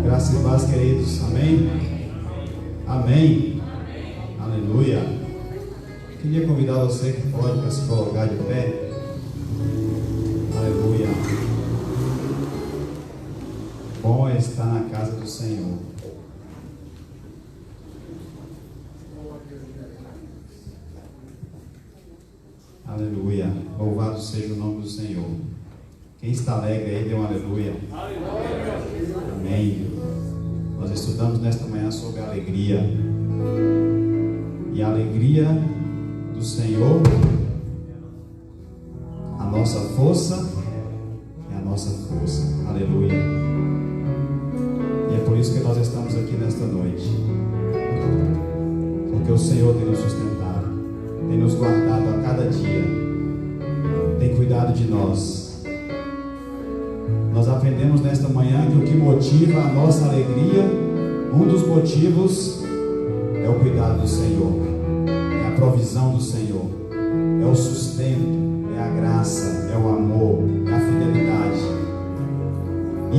Graça e paz, queridos. Amém? Amém. Aleluia. Queria convidar você que pode para se colocar de pé. Aleluia. Bom é estar na casa do Senhor. Aleluia. Louvado seja o nome do Senhor. Quem está alegre aí, dê um aleluia. Amém. Nós estudamos nesta manhã sobre a alegria. E a alegria do Senhor, a nossa força é a nossa força. Aleluia. E é por isso que nós estamos aqui nesta noite. Porque o Senhor tem nos sustentado, tem nos guardado a cada dia, tem cuidado de nós. Nós aprendemos nesta manhã que o que motiva a nossa alegria, um dos motivos é o cuidado do Senhor, é a provisão do Senhor, é o sustento, é a graça, é o amor, é a fidelidade.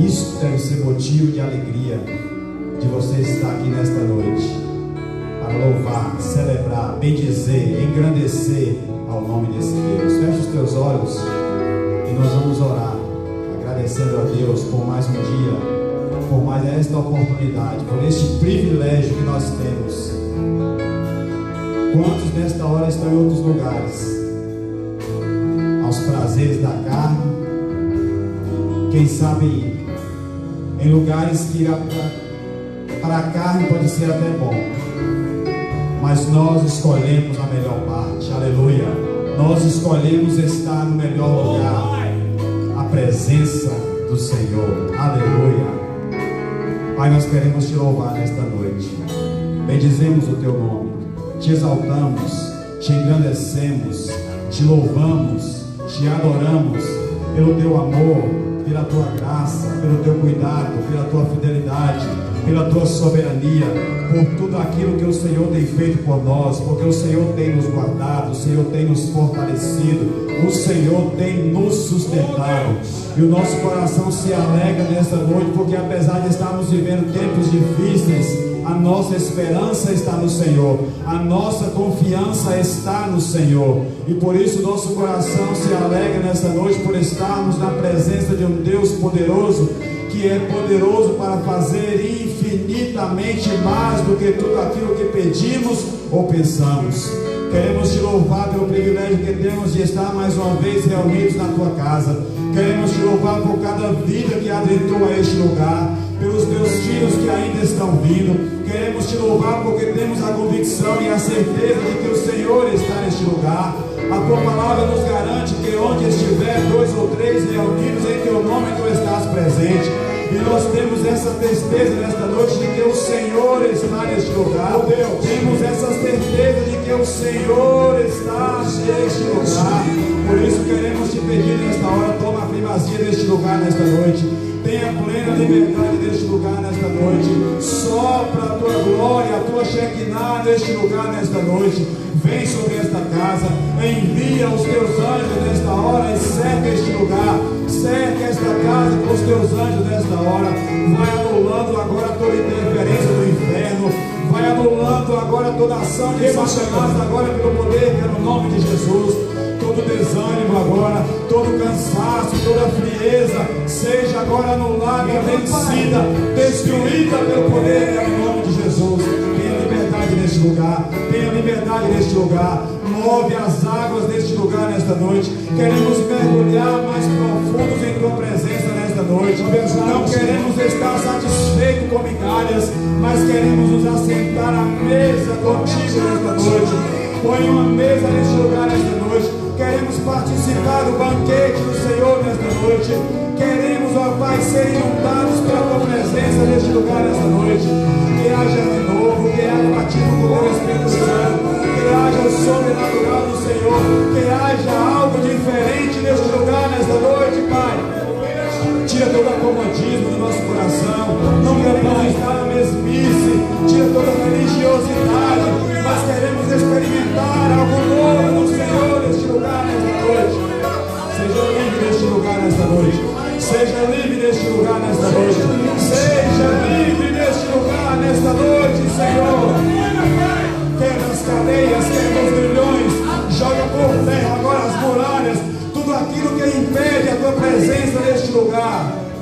Isso deve ser motivo de alegria de você estar aqui nesta noite, para louvar, celebrar, bendizer, engrandecer ao nome desse Deus. Feche os teus olhos e nós vamos orar, agradecendo a Deus por mais um dia, por mais esta oportunidade, por este privilégio que nós temos. Quantos nesta hora estão em outros lugares, aos prazeres da carne, quem sabe em lugares que para a carne pode ser até bom, mas nós escolhemos a melhor parte. Aleluia. Nós escolhemos estar no melhor lugar, a presença do Senhor. Aleluia. Pai, nós queremos te louvar nesta noite. Bendizemos o teu nome, te exaltamos, te engrandecemos, te louvamos, te adoramos pelo teu amor, pela tua graça, pelo teu cuidado, pela tua fidelidade, pela tua soberania, por tudo aquilo que o Senhor tem feito por nós, porque o Senhor tem nos guardado, o Senhor tem nos fortalecido, o Senhor tem nos sustentado, e o nosso coração se alegra nesta noite, porque apesar de estarmos vivendo tempos difíceis, a nossa esperança está no Senhor, a nossa confiança está no Senhor, e por isso nosso coração se alegra nesta noite, por estarmos na presença de um Deus poderoso, que é poderoso para fazer infinitamente mais do que tudo aquilo que pedimos ou pensamos. Queremos te louvar pelo privilégio que temos de estar mais uma vez reunidos na tua casa. Queremos te louvar por cada vida que adentrou a este lugar, pelos teus filhos que ainda estão vindo. Queremos te louvar porque temos a convicção e a certeza de que o Senhor está neste lugar. A tua palavra nos garante que onde estiver 2 ou 3 reunidos em teu nome, tu estás presente. E nós temos essa certeza nesta noite de que o Senhor está neste lugar. Temos essa certeza de que o Senhor está neste lugar. Por isso queremos te pedir nesta hora, toma a primazia deste lugar nesta noite. Tenha plena liberdade neste lugar nesta noite. Sopra a tua glória, a tua Shekinah neste lugar nesta noite. Vem sobre esta casa, envia os teus anjos nesta hora e cerca este lugar, cerca esta casa com os teus anjos nesta hora. Vai anulando agora toda interferência do inferno, vai anulando agora toda ação de Satanás agora pelo poder que é no nome de Jesus. Todo desânimo agora, todo cansaço, toda frieza, seja agora anulada, vencida, destruída pelo poder que é no nome de Jesus. Tenha liberdade neste lugar, tenha liberdade neste lugar. Move as águas deste lugar nesta noite. Queremos mergulhar mais profundos em tua presença nesta noite. Não queremos estar satisfeitos com migalhas, mas queremos nos assentar à mesa contigo nesta noite. Põe uma mesa neste lugar nesta noite. Queremos participar do banquete do Senhor nesta noite. Queremos, ó Pai, ser inundados pela tua presença neste lugar nesta noite. Que haja de novo, que haja batismo com o teu Espírito Santo, que haja o sobrenatural do Senhor, que haja algo diferente neste lugar nesta noite, Pai. Tira todo acomodismo do nosso coração. Não queremos estar na mesmice. Tira toda religiosidade, mas queremos experimentar algo novo do Senhor neste lugar nesta noite. Seja livre neste lugar nesta noite. Seja livre neste lugar nesta noite. Seja livre neste lugar nesta noite, Senhor. Quebra as cadeias, quebra os grilhões, joga por terra agora as muralhas, tudo aquilo que impede a tua presença neste lugar.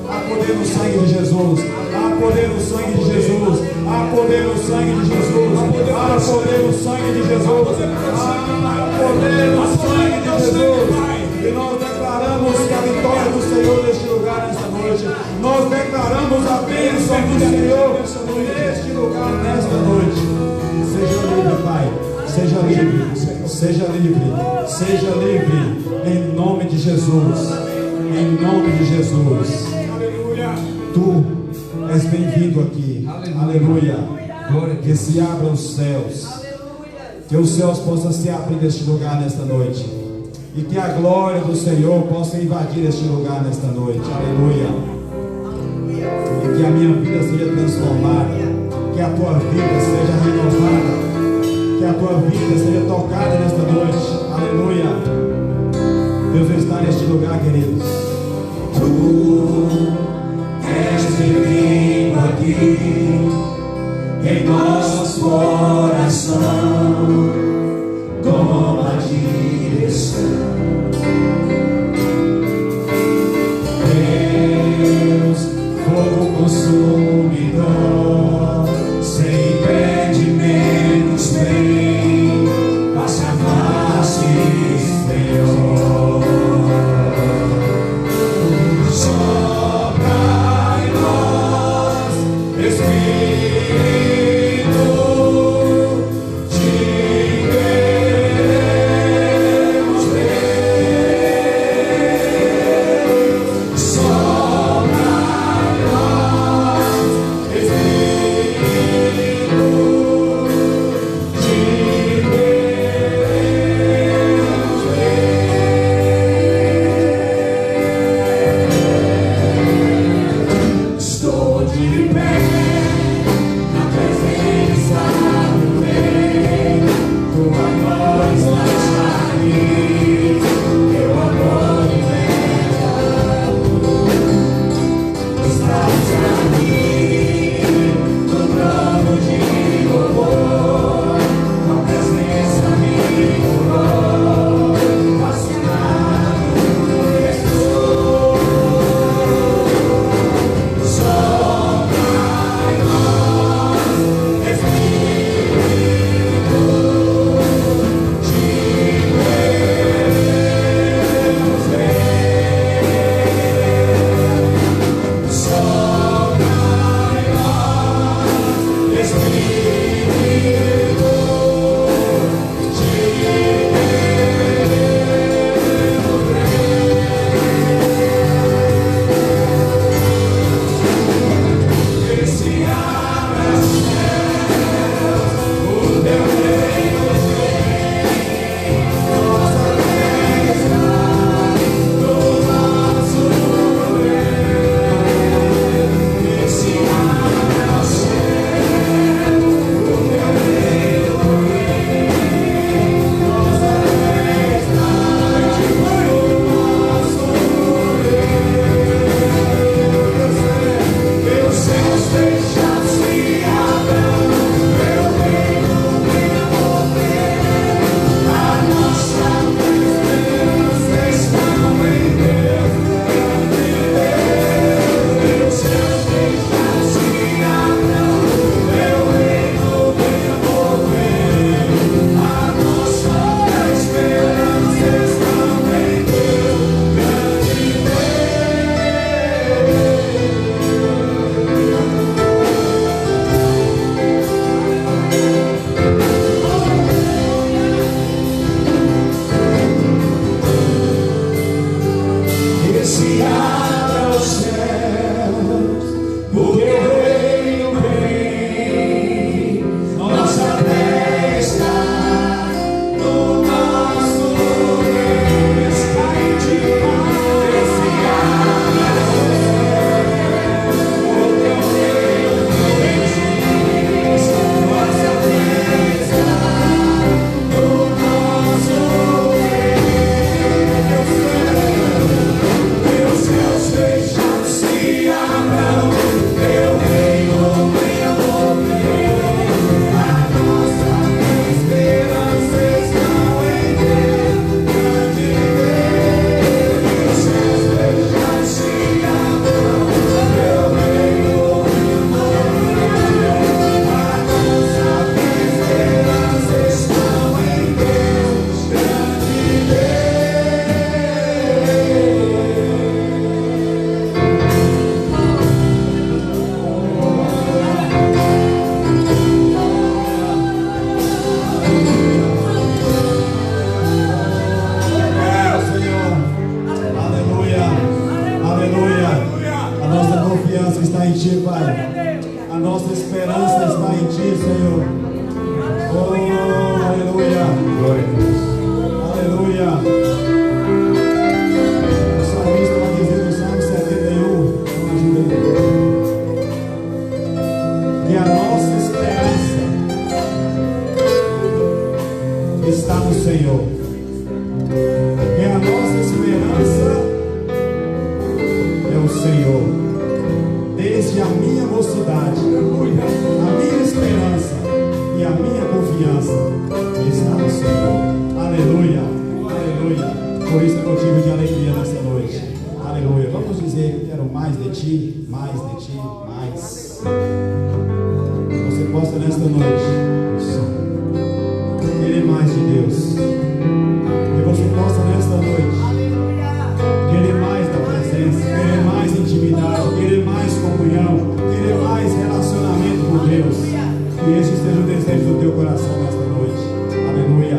Há poder no sangue de Jesus. Há poder no sangue de Jesus. Há poder no sangue de Jesus. Há poder no sangue de Jesus. Há poder no sangue de Jesus. E nós declaramos que a vitória do Senhor neste lugar nesta noite. Nós declaramos a bênção do Senhor neste lugar nesta noite. Seja livre, Pai. Seja livre. Seja livre. Seja livre. Em nome de Jesus. Em nome de Jesus. Tu és bem-vindo aqui. Aleluia. Que se abram os céus. Que os céus possam se abrir neste lugar nesta noite. E que a glória do Senhor possa invadir este lugar nesta noite. Aleluia. E que a minha vida seja transformada. Que a tua vida seja renovada. Que a tua vida seja tocada nesta noite. Aleluia. Deus está neste lugar, queridos. Tu és bem-vindo aqui em nosso coração. Toma a direção. Deus, fogo consumidor, sem impedimentos, vem, face a face, Senhor. Sopra em nós, Espírito, te queremos ver. Sopra em nós, Espírito. o teu reino vem, nossa fé está no nosso Deus, cai de paz, esse o teu reino vem, nossa fé está no nosso Deus, meus céus fechados se abram, teu reino venha mover, a nossa esperança está em Deus, grande Deus. Meus céus fechados se abram, teu reino venha mover, a nossa esperança está em Deus, grande Senhor. Aleluia. Aleluia. A nossa confiança está em Ti, Pai. A nossa esperança está em Ti, Senhor. Oh, aleluia. Aleluia. O salmista vai dizer no Salmo 71, que a nossa esperança está no Senhor. Que a nossa esperança é o Senhor. Desde a minha mocidade, a minha esperança e a minha confiança está no Senhor. Aleluia, aleluia. Por isso é motivo de alegria nessa noite. Aleluia. Vamos dizer: quero mais de Ti, mais de Ti, mais. Que você possa nesta noite querer mais de Deus. Que você possa nesta noite querer mais da presença, querer mais intimidade, querer mais comunhão, querer mais relacionamento com Deus. Que este seja o desejo do teu coração nesta noite. Aleluia.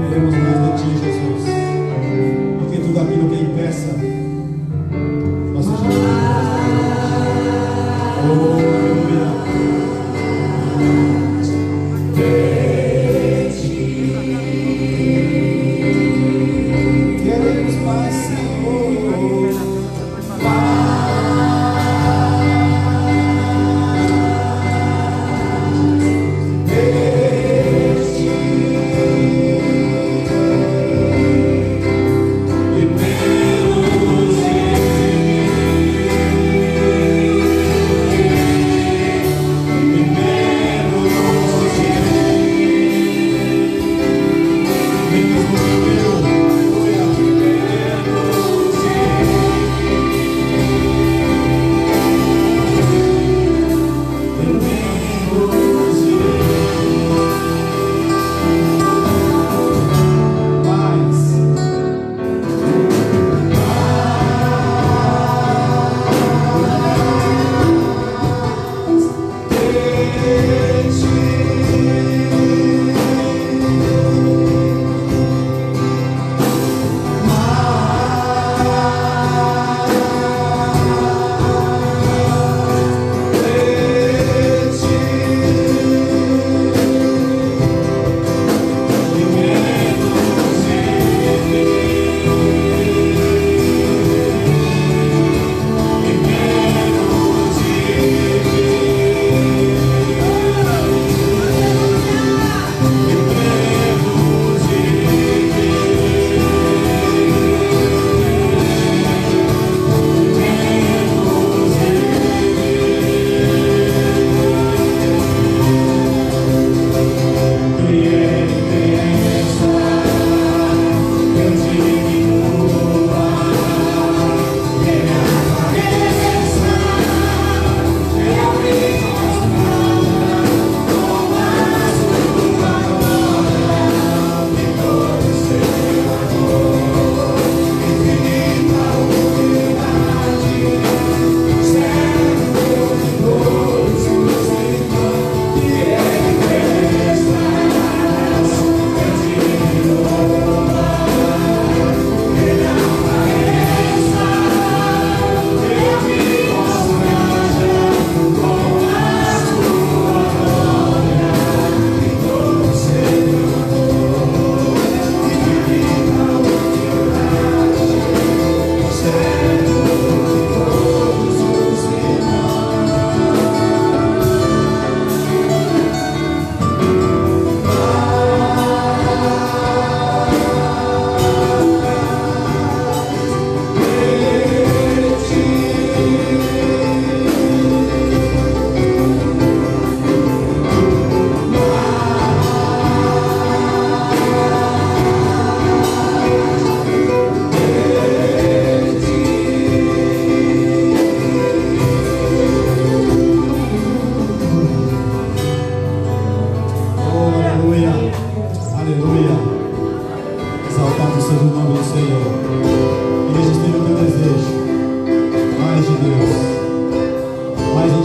Queremos mais de Ti, Jesus. E que tudo aquilo que impeça nossa jornada. Oh, aleluia. Queremos mais, Senhor, mais.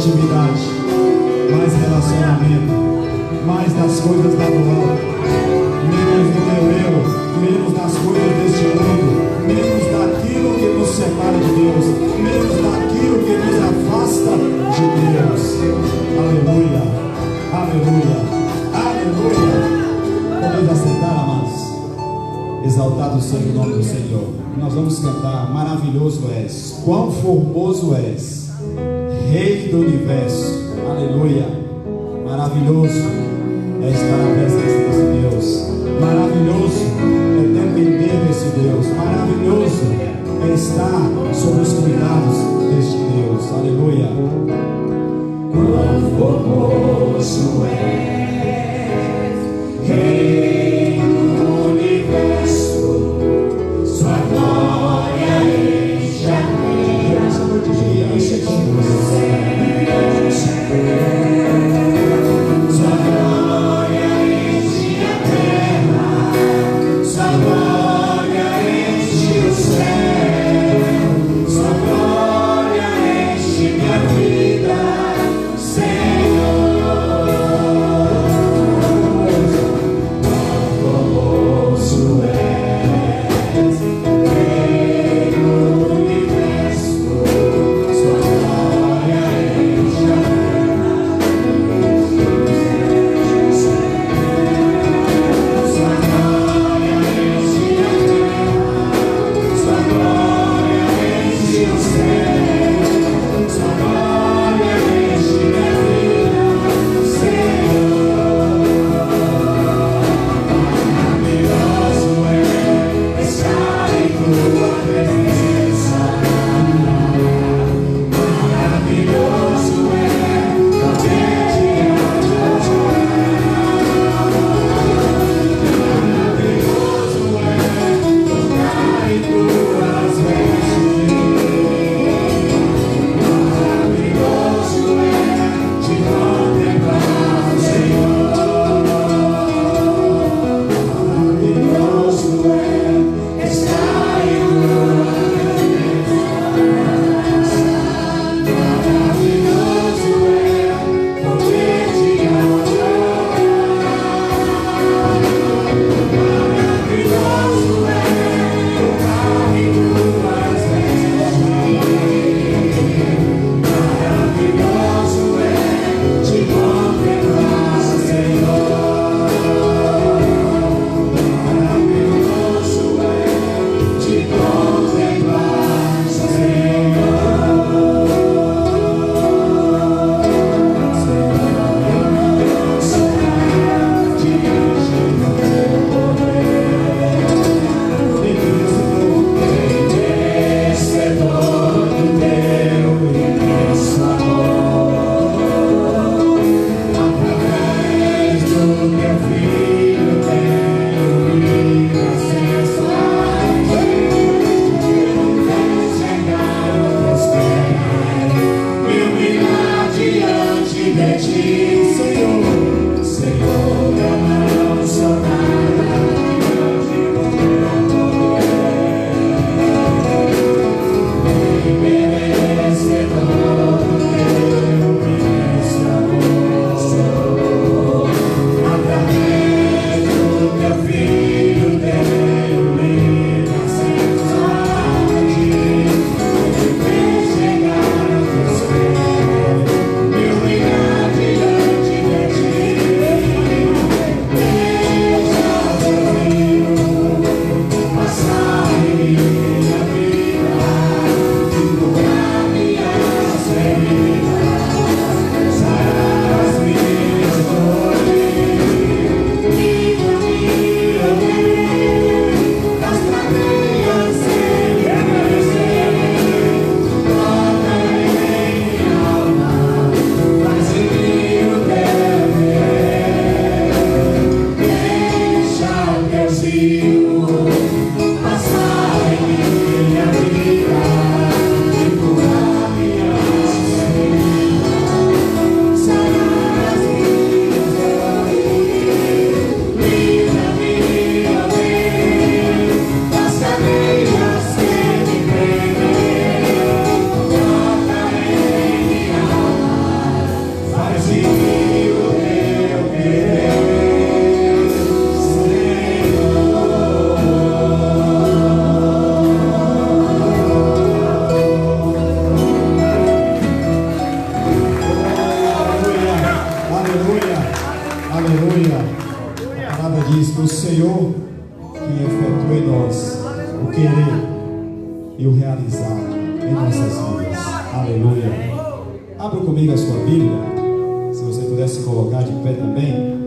intimidade, mais relacionamento, mais das coisas da alto, menos do meu eu, menos das coisas deste mundo, menos daquilo que nos separa de Deus, menos daquilo que nos afasta de Deus. Aleluia, aleluia, aleluia. Podemos assentar, amados. Exaltado seja o nome do Senhor. Nós vamos cantar: maravilhoso és, quão formoso és, Rei do universo. Aleluia. Maravilhoso é estar na presença desse Deus. Maravilhoso é depender desse Deus. Maravilhoso é estar sob os cuidados deste Deus. Aleluia. Quão formoso és, Rei do universo, sua glória enche a terra, enche o céu. Sua glória enche a terra, sua glória enche o céu, sua glória diz que o Senhor que efetua em nós o querer e o realizar em nossas vidas. Aleluia. Abra comigo a sua Bíblia, se você pudesse colocar de pé também,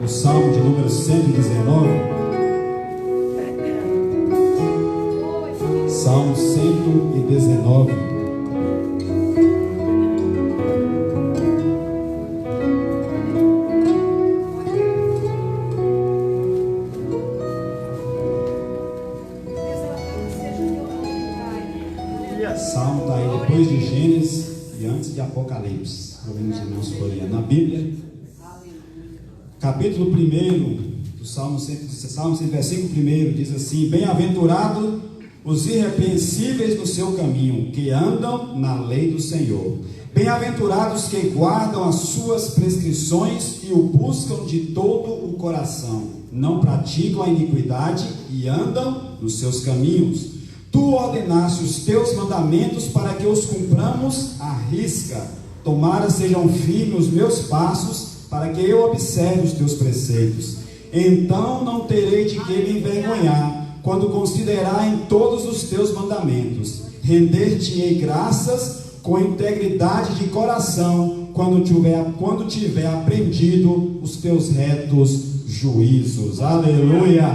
no Salmo de número 119. Salmo 119. Salmo está aí depois de Gênesis e antes de Apocalipse. Alguns irmãos folheando na Bíblia. Capítulo 1 do Salmo 100, versículo 1 diz assim: Bem-aventurado os irrepreensíveis no seu caminho, que andam na lei do Senhor. Bem-aventurados que guardam as suas prescrições e o buscam de todo o coração. Não praticam a iniquidade e andam nos seus caminhos. Tu ordenaste os teus mandamentos para que os cumpramos à risca. Tomara sejam firmes os meus passos, para que eu observe os teus preceitos. Então não terei de que me envergonhar, quando considerar em todos os teus mandamentos. Render-te-ei graças com integridade de coração, quando tiver aprendido os teus retos juízos. Aleluia,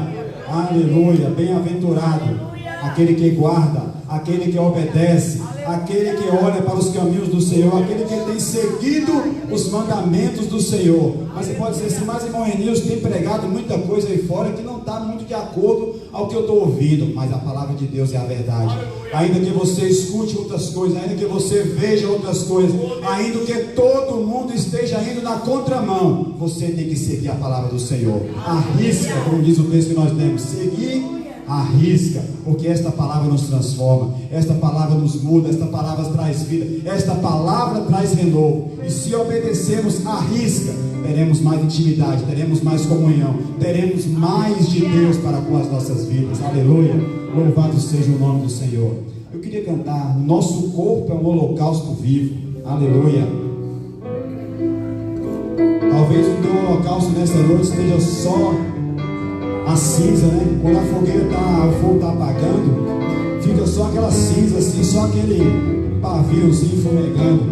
aleluia. Bem-aventurado aquele que guarda, aquele que obedece, aquele que olha para os caminhos do Senhor, aquele que tem seguido os mandamentos do Senhor. Mas você pode dizer assim: mas irmão Enilson tem pregado muita coisa aí fora que não está muito de acordo ao que eu estou ouvindo. Mas a palavra de Deus é a verdade. Ainda que você escute outras coisas, ainda que você veja outras coisas, ainda que todo mundo esteja indo na contramão, você tem que seguir a palavra do Senhor. Arrisca, como diz o texto que nós temos, seguir. Arrisca, porque esta palavra nos transforma, esta palavra nos muda, esta palavra traz vida, esta palavra traz renovo. E se obedecermos, arrisca, teremos mais intimidade, teremos mais comunhão, teremos mais de Deus para com as nossas vidas. Aleluia, louvado seja o nome do Senhor. Eu queria cantar: nosso corpo é um holocausto vivo. Aleluia. Talvez o teu holocausto nessa noite esteja só a cinza, né? Quando a fogueira o fogo está apagando, fica só aquela cinza assim, só aquele paviozinho fumegando.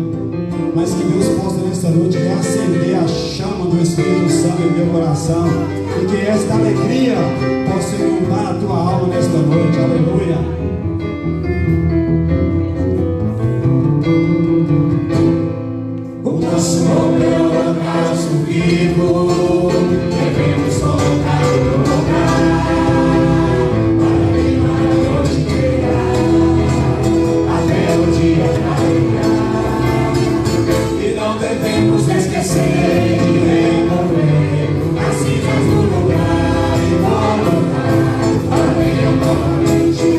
Mas que Deus possa nessa noite reacender a chama do Espírito Santo em meu coração, e que esta alegria possa inundar a tua alma nesta noite. Aleluia. O nosso nome é o holocausto vivo. Devemos colocar no lugar, para queimar a noite inteira, até o dia clarear. E não devemos esquecer de remover as cinzas do lugar e colocar, para que eu novamente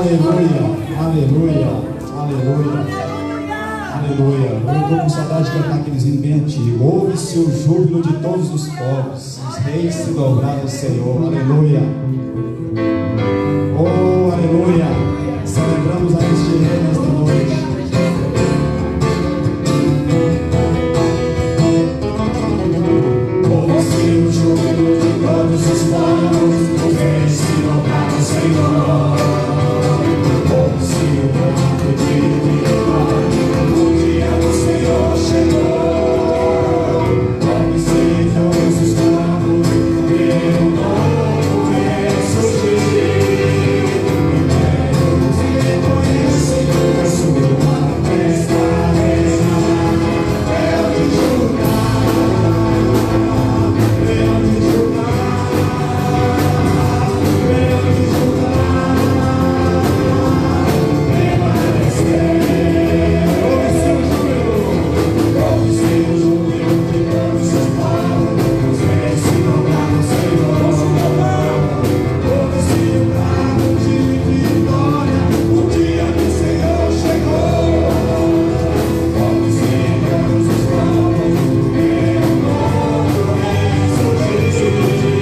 Aleluia, aleluia, aleluia, aleluia. Eu estou com saudade de cantar aqueles hinos bem antigos. Ouve-se o júbilo de todos os povos, os reis se dobraram ao Senhor. Aleluia. Oh, aleluia. Celebramos a este rei nesta noite. Ouve-se o júbilo de todos os povos, os reis se dobraram ao Senhor. Ouve-se o canto de vitória, o dia do Senhor chegou. Ouve-se todos os povos, ver um novo rei surgir. Impérios reconhecem a sua majestade. Leão de Judá, Leão de Judá, Leão de Judá, ouve-se o júbilo de todos os povos, os reis se dobraram ao Senhor. Ouve-se o canto de vitória, o dia do Senhor chegou. Ouve-se todos os povos, ver um novo rei surgir.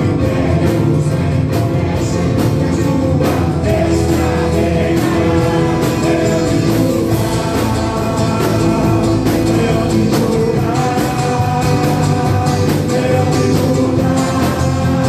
Impérios reconhecem que a sua destra reinará. Leão de Judá, Leão de Judá, Leão de Judá,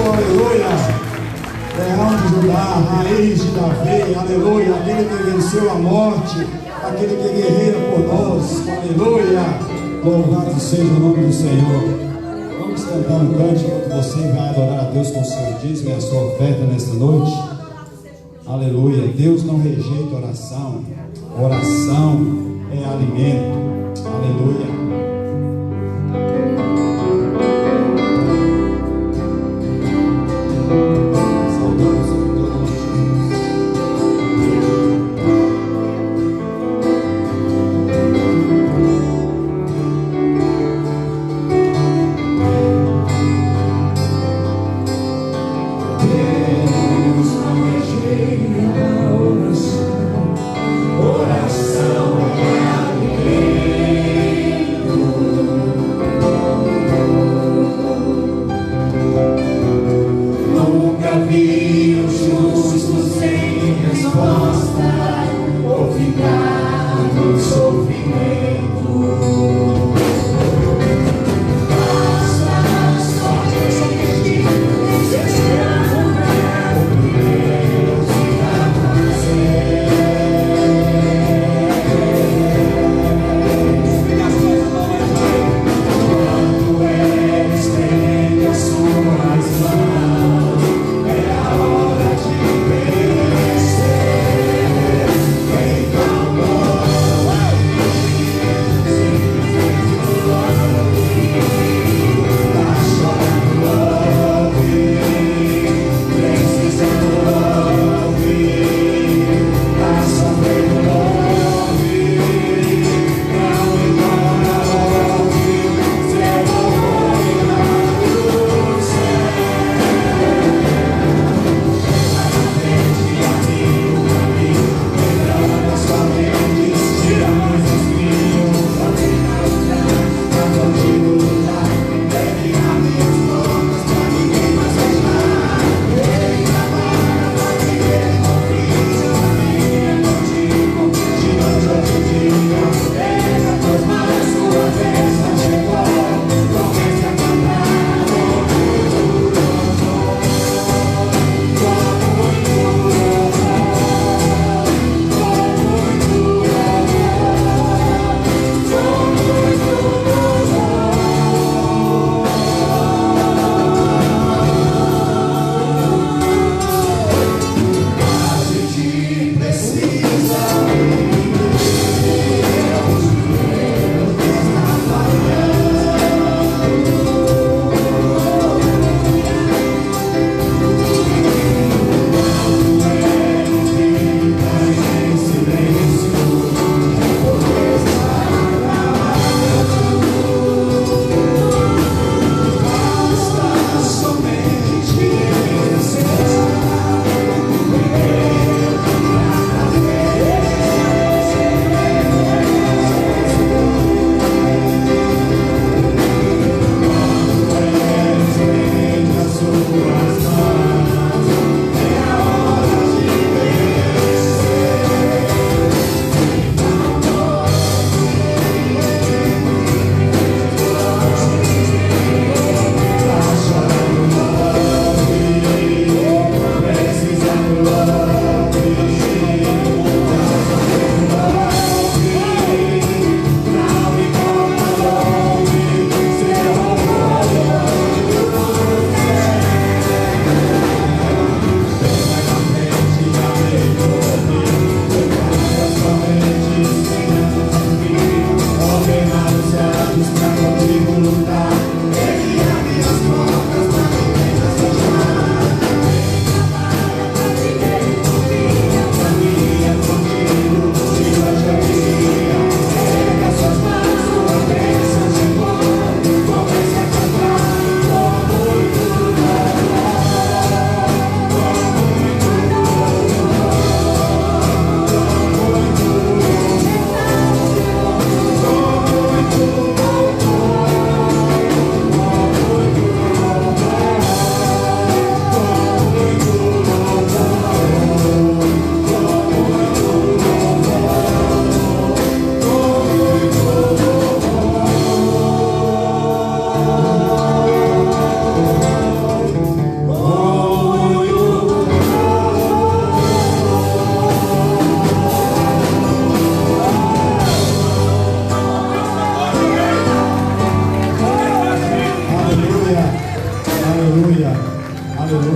aleluia. Leão de Judá, raiz de Davi, aleluia. Aquele que venceu a morte, aquele que guerreia por nós, aleluia. Louvado seja o nome do Senhor. Vamos cantar um cântico enquanto você vai adorar a Deus com o seu dízimo e a sua oferta nesta noite. Aleluia. Deus não rejeita oração. Oração é alimento. Aleluia. Oração é alimento.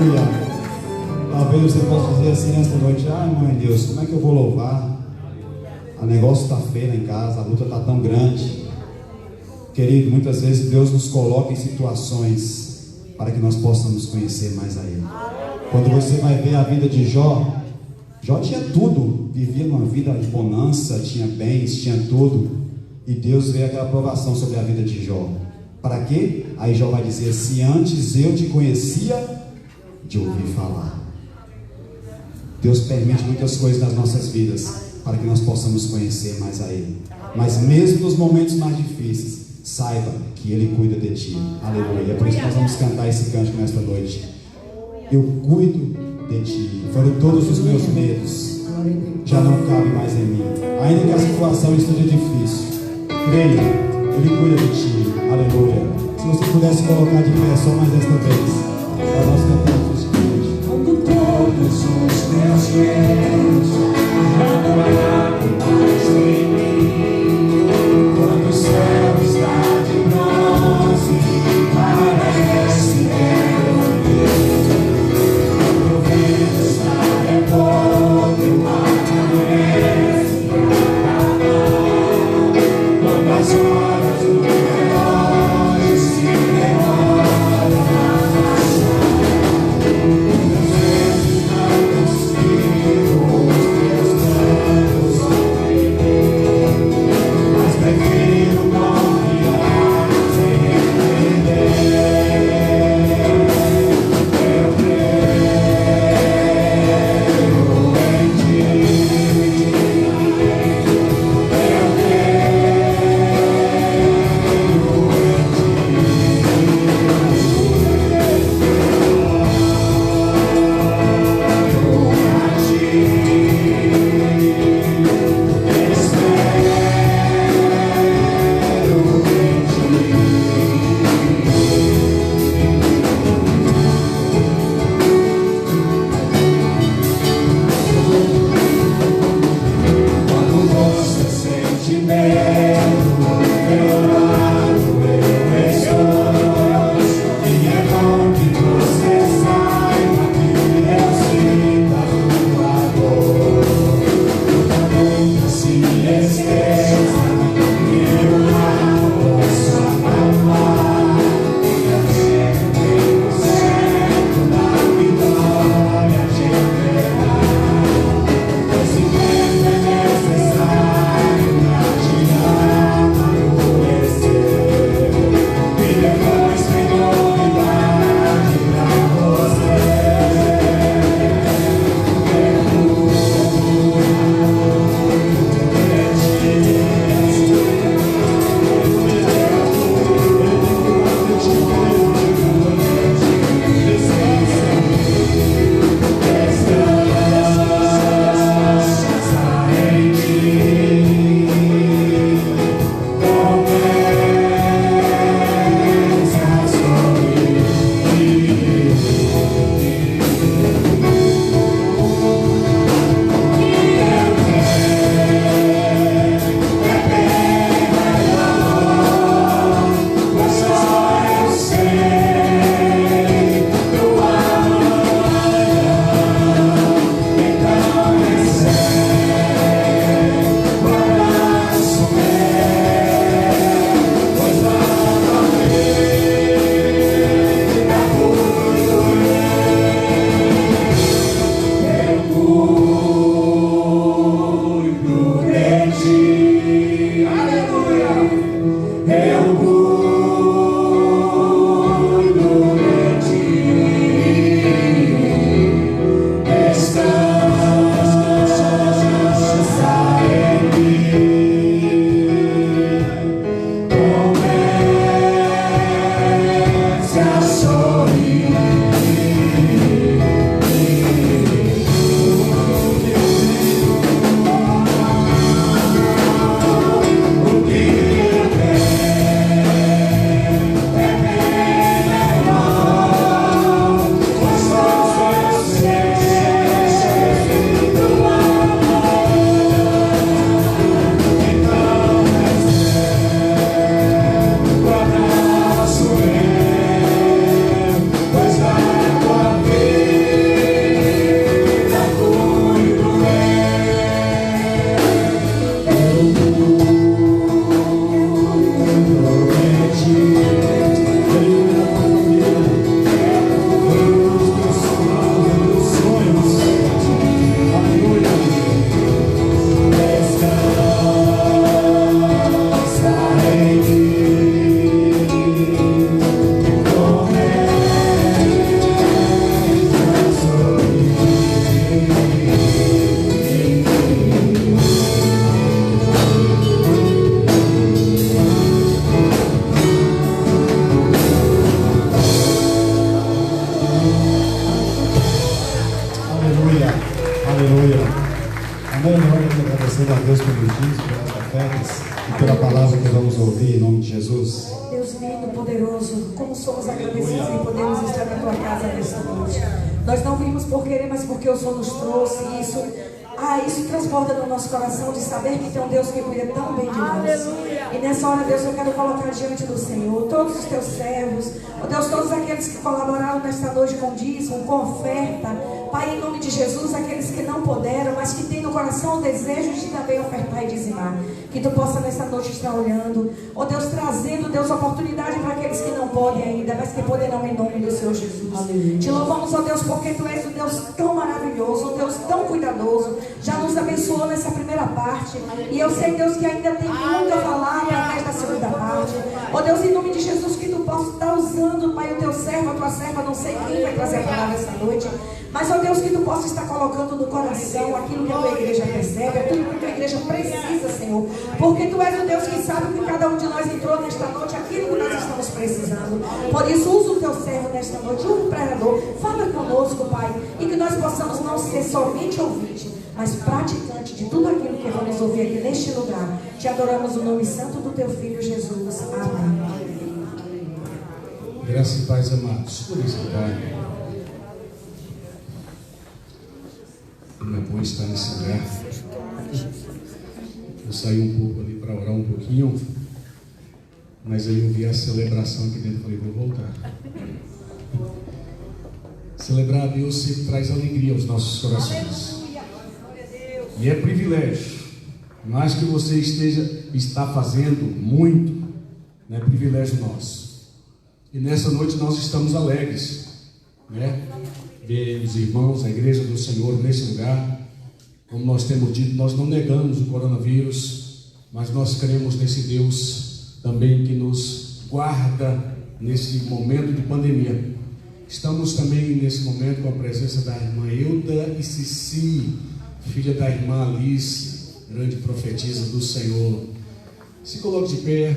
Aleluia. Talvez você possa dizer assim nesta noite: ai, mãe Deus, como é que eu vou louvar? O negócio está feio lá em casa, a luta está tão grande. Querido, muitas vezes Deus nos coloca em situações para que nós possamos conhecer mais a Ele. Quando você vai ver a vida de Jó, Jó tinha tudo, vivia uma vida de bonança, tinha bens, tinha tudo. E Deus veio aquela aprovação sobre a vida de Jó. Para quê? Aí Jó vai dizer: se antes eu te conhecia de ouvir falar. Deus permite muitas coisas nas nossas vidas para que nós possamos conhecer mais a Ele. Mas mesmo nos momentos mais difíceis, saiba que Ele cuida de ti. Aleluia. É por isso que nós vamos cantar esse cântico nesta noite. Eu cuido de ti. Foram todos os meus medos, já não cabe mais em mim. Ainda que a situação esteja difícil, creia, Ele cuida de ti. Aleluia. Se você pudesse colocar de pé só mais esta vez, para nós cantarmos esse cântico. Quando todos os meus medos já não cabem mais em mim, quando o céu está de bronze e parece derreter, quando o vento está revolto e o mar parece acabar, quando as horas do relógio se demoram a passar, às vezes não consigo Deus pelos dias, pelas ofertas e pela palavra que vamos ouvir em nome de Jesus. Deus lindo, poderoso, como somos agradecidos em podermos estar na tua casa nesta noite. Nós não vimos por querer, mas porque o Senhor nos trouxe. Isso transborda no nosso coração de saber que tem um Deus que cuida tão bem de nós. E nessa hora, Deus, eu quero colocar diante do Senhor todos os teus servos, ó Deus, todos aqueles que colaboraram nesta noite com dízimo, com oferta. Pai, em nome de Jesus, aqueles que não puderam, mas que têm no coração o desejo de também ofertar e dizimar. Que tu possa nessa noite estar olhando, ó Deus, trazendo, Deus, oportunidade para aqueles que não podem ainda, mas que poderão em nome do Senhor Jesus. Aleluia. Te louvamos, ó Deus, porque tu és um Deus tão maravilhoso, um Deus tão cuidadoso. Já nos abençoou nessa primeira parte. E eu sei, Deus, que ainda tem muito a falar através da segunda parte. Ó Deus, em nome de Jesus, que tu possa estar usando, Pai, o teu servo, a tua serva, não sei quem vai trazer a palavra essa noite. Mas, ó Deus, que tu possa estar colocando no coração aquilo que a tua igreja recebe, aquilo que a tua igreja precisa, Senhor. Porque tu és o Deus que sabe o que cada um de nós entrou nesta noite, aquilo que nós estamos precisando. Por isso, usa o teu servo nesta noite, usa o pregador, fala conosco, Pai, e que nós possamos não ser somente ouvinte, mas praticante de tudo aquilo que vamos ouvir aqui neste lugar. Te adoramos no nome santo do teu Filho Jesus. Amém. Graças e paz, amados. Por isso, Pai, como é bom estar nesse lugar. Eu saí um pouco ali para orar um pouquinho, mas aí eu vi a celebração aqui dentro e falei, vou voltar. Celebrar a Deus sempre traz alegria aos nossos corações. E é privilégio. Mais que você está fazendo muito, é privilégio nosso. E nessa noite nós estamos alegres, né? Ver os irmãos, a igreja do Senhor nesse lugar. Como nós temos dito, nós não negamos o coronavírus, mas nós cremos nesse Deus também que nos guarda nesse momento de pandemia. Estamos também nesse momento com a presença da irmã Euda e Cici, filha da irmã Alice, grande profetisa do Senhor. Se coloque de pé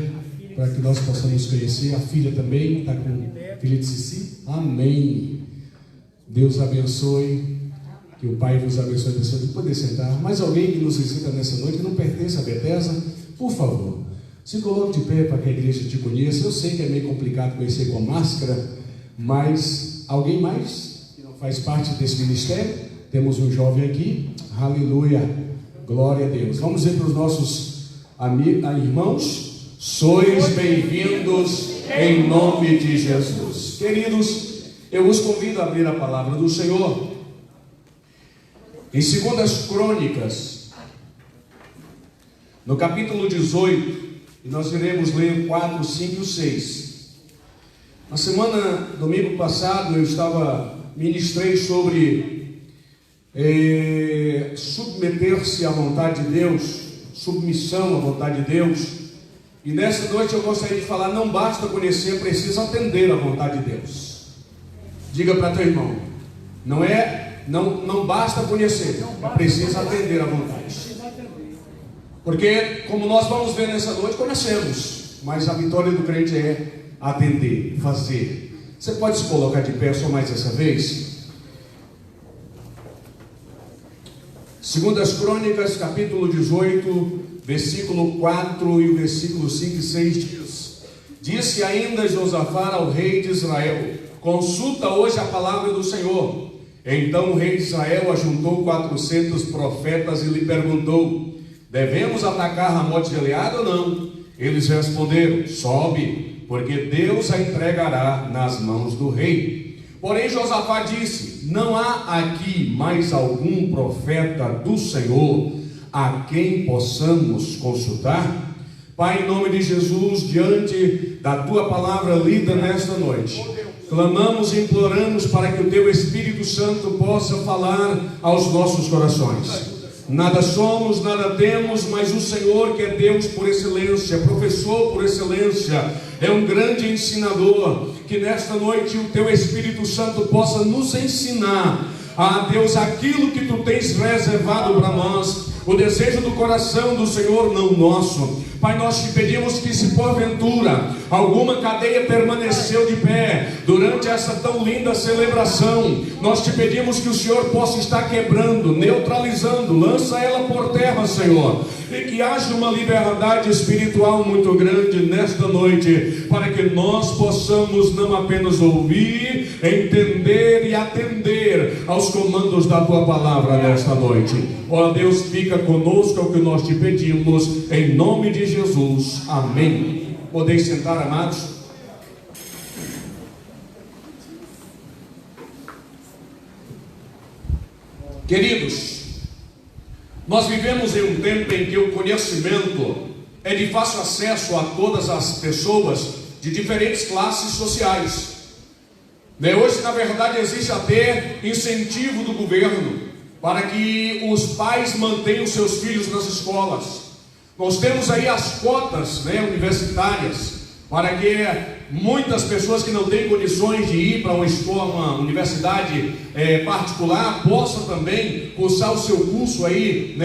para que nós possamos conhecer. A filha também está com a filha de Cici. Amém. Deus abençoe. Que o Pai vos abençoe. De poder sentar. Mais alguém que nos visita nessa noite que não pertence a Bethesda, por favor, se coloque de pé para que a igreja te conheça. Eu sei que é meio complicado conhecer com máscara, mas alguém mais que não faz parte desse ministério? Temos um jovem aqui. Aleluia, glória a Deus. Vamos dizer para os nossos irmãos: sois bem-vindos em nome de Jesus. Queridos, eu os convido a abrir a palavra do Senhor em 2 Crônicas, no capítulo 18, e nós iremos ler 4, 5 e 6. Na semana, domingo passado, eu ministrei sobre submeter-se à vontade de Deus, submissão à vontade de Deus. E nessa noite eu gostaria de falar: não basta conhecer, precisa atender à vontade de Deus. Diga para teu irmão: não basta conhecer, é preciso atender à vontade. Porque, como nós vamos ver nessa noite, conhecemos, mas a vitória do crente é atender, fazer. Você pode se colocar de pé só mais essa vez? 2 Crônicas, capítulo 18, versículo 4 e o versículo 5 e 6 diz: disse ainda Josafá ao rei de Israel: consulta hoje a palavra do Senhor. Então o rei de Israel ajuntou 400 profetas e lhe perguntou: devemos atacar Ramote de Gileade ou não? Eles responderam: sobe, porque Deus a entregará nas mãos do rei. Porém Josafá disse: não há aqui mais algum profeta do Senhor a quem possamos consultar? Pai, em nome de Jesus, diante da tua palavra lida nesta noite, clamamos e imploramos para que o teu Espírito Santo possa falar aos nossos corações. Nada somos, nada temos, mas o Senhor, que é Deus por excelência, professor por excelência, é um grande ensinador. Que nesta noite o teu Espírito Santo possa nos ensinar, Deus, aquilo que tu tens reservado para nós. o desejo do coração do Senhor, não nosso. Pai, nós te pedimos que, se porventura alguma cadeia permaneceu de pé durante essa tão linda celebração, nós te pedimos que o Senhor possa estar quebrando, neutralizando, lança ela por terra, Senhor, e que haja uma liberdade espiritual muito grande nesta noite, para que nós possamos não apenas ouvir, entender e atender aos comandos da tua palavra nesta noite. Ó Deus, fica conosco, é o que nós te pedimos, em nome de Jesus, amém. Podeis sentar, amados. Queridos, nós vivemos em um tempo em que o conhecimento é de fácil acesso a todas as pessoas de diferentes classes sociais. Hoje, na verdade, existe até incentivo do governo para que os pais mantenham seus filhos nas escolas. Nós temos aí as cotas universitárias, para que muitas pessoas que não têm condições de ir para uma universidade particular possam também cursar o seu curso aí,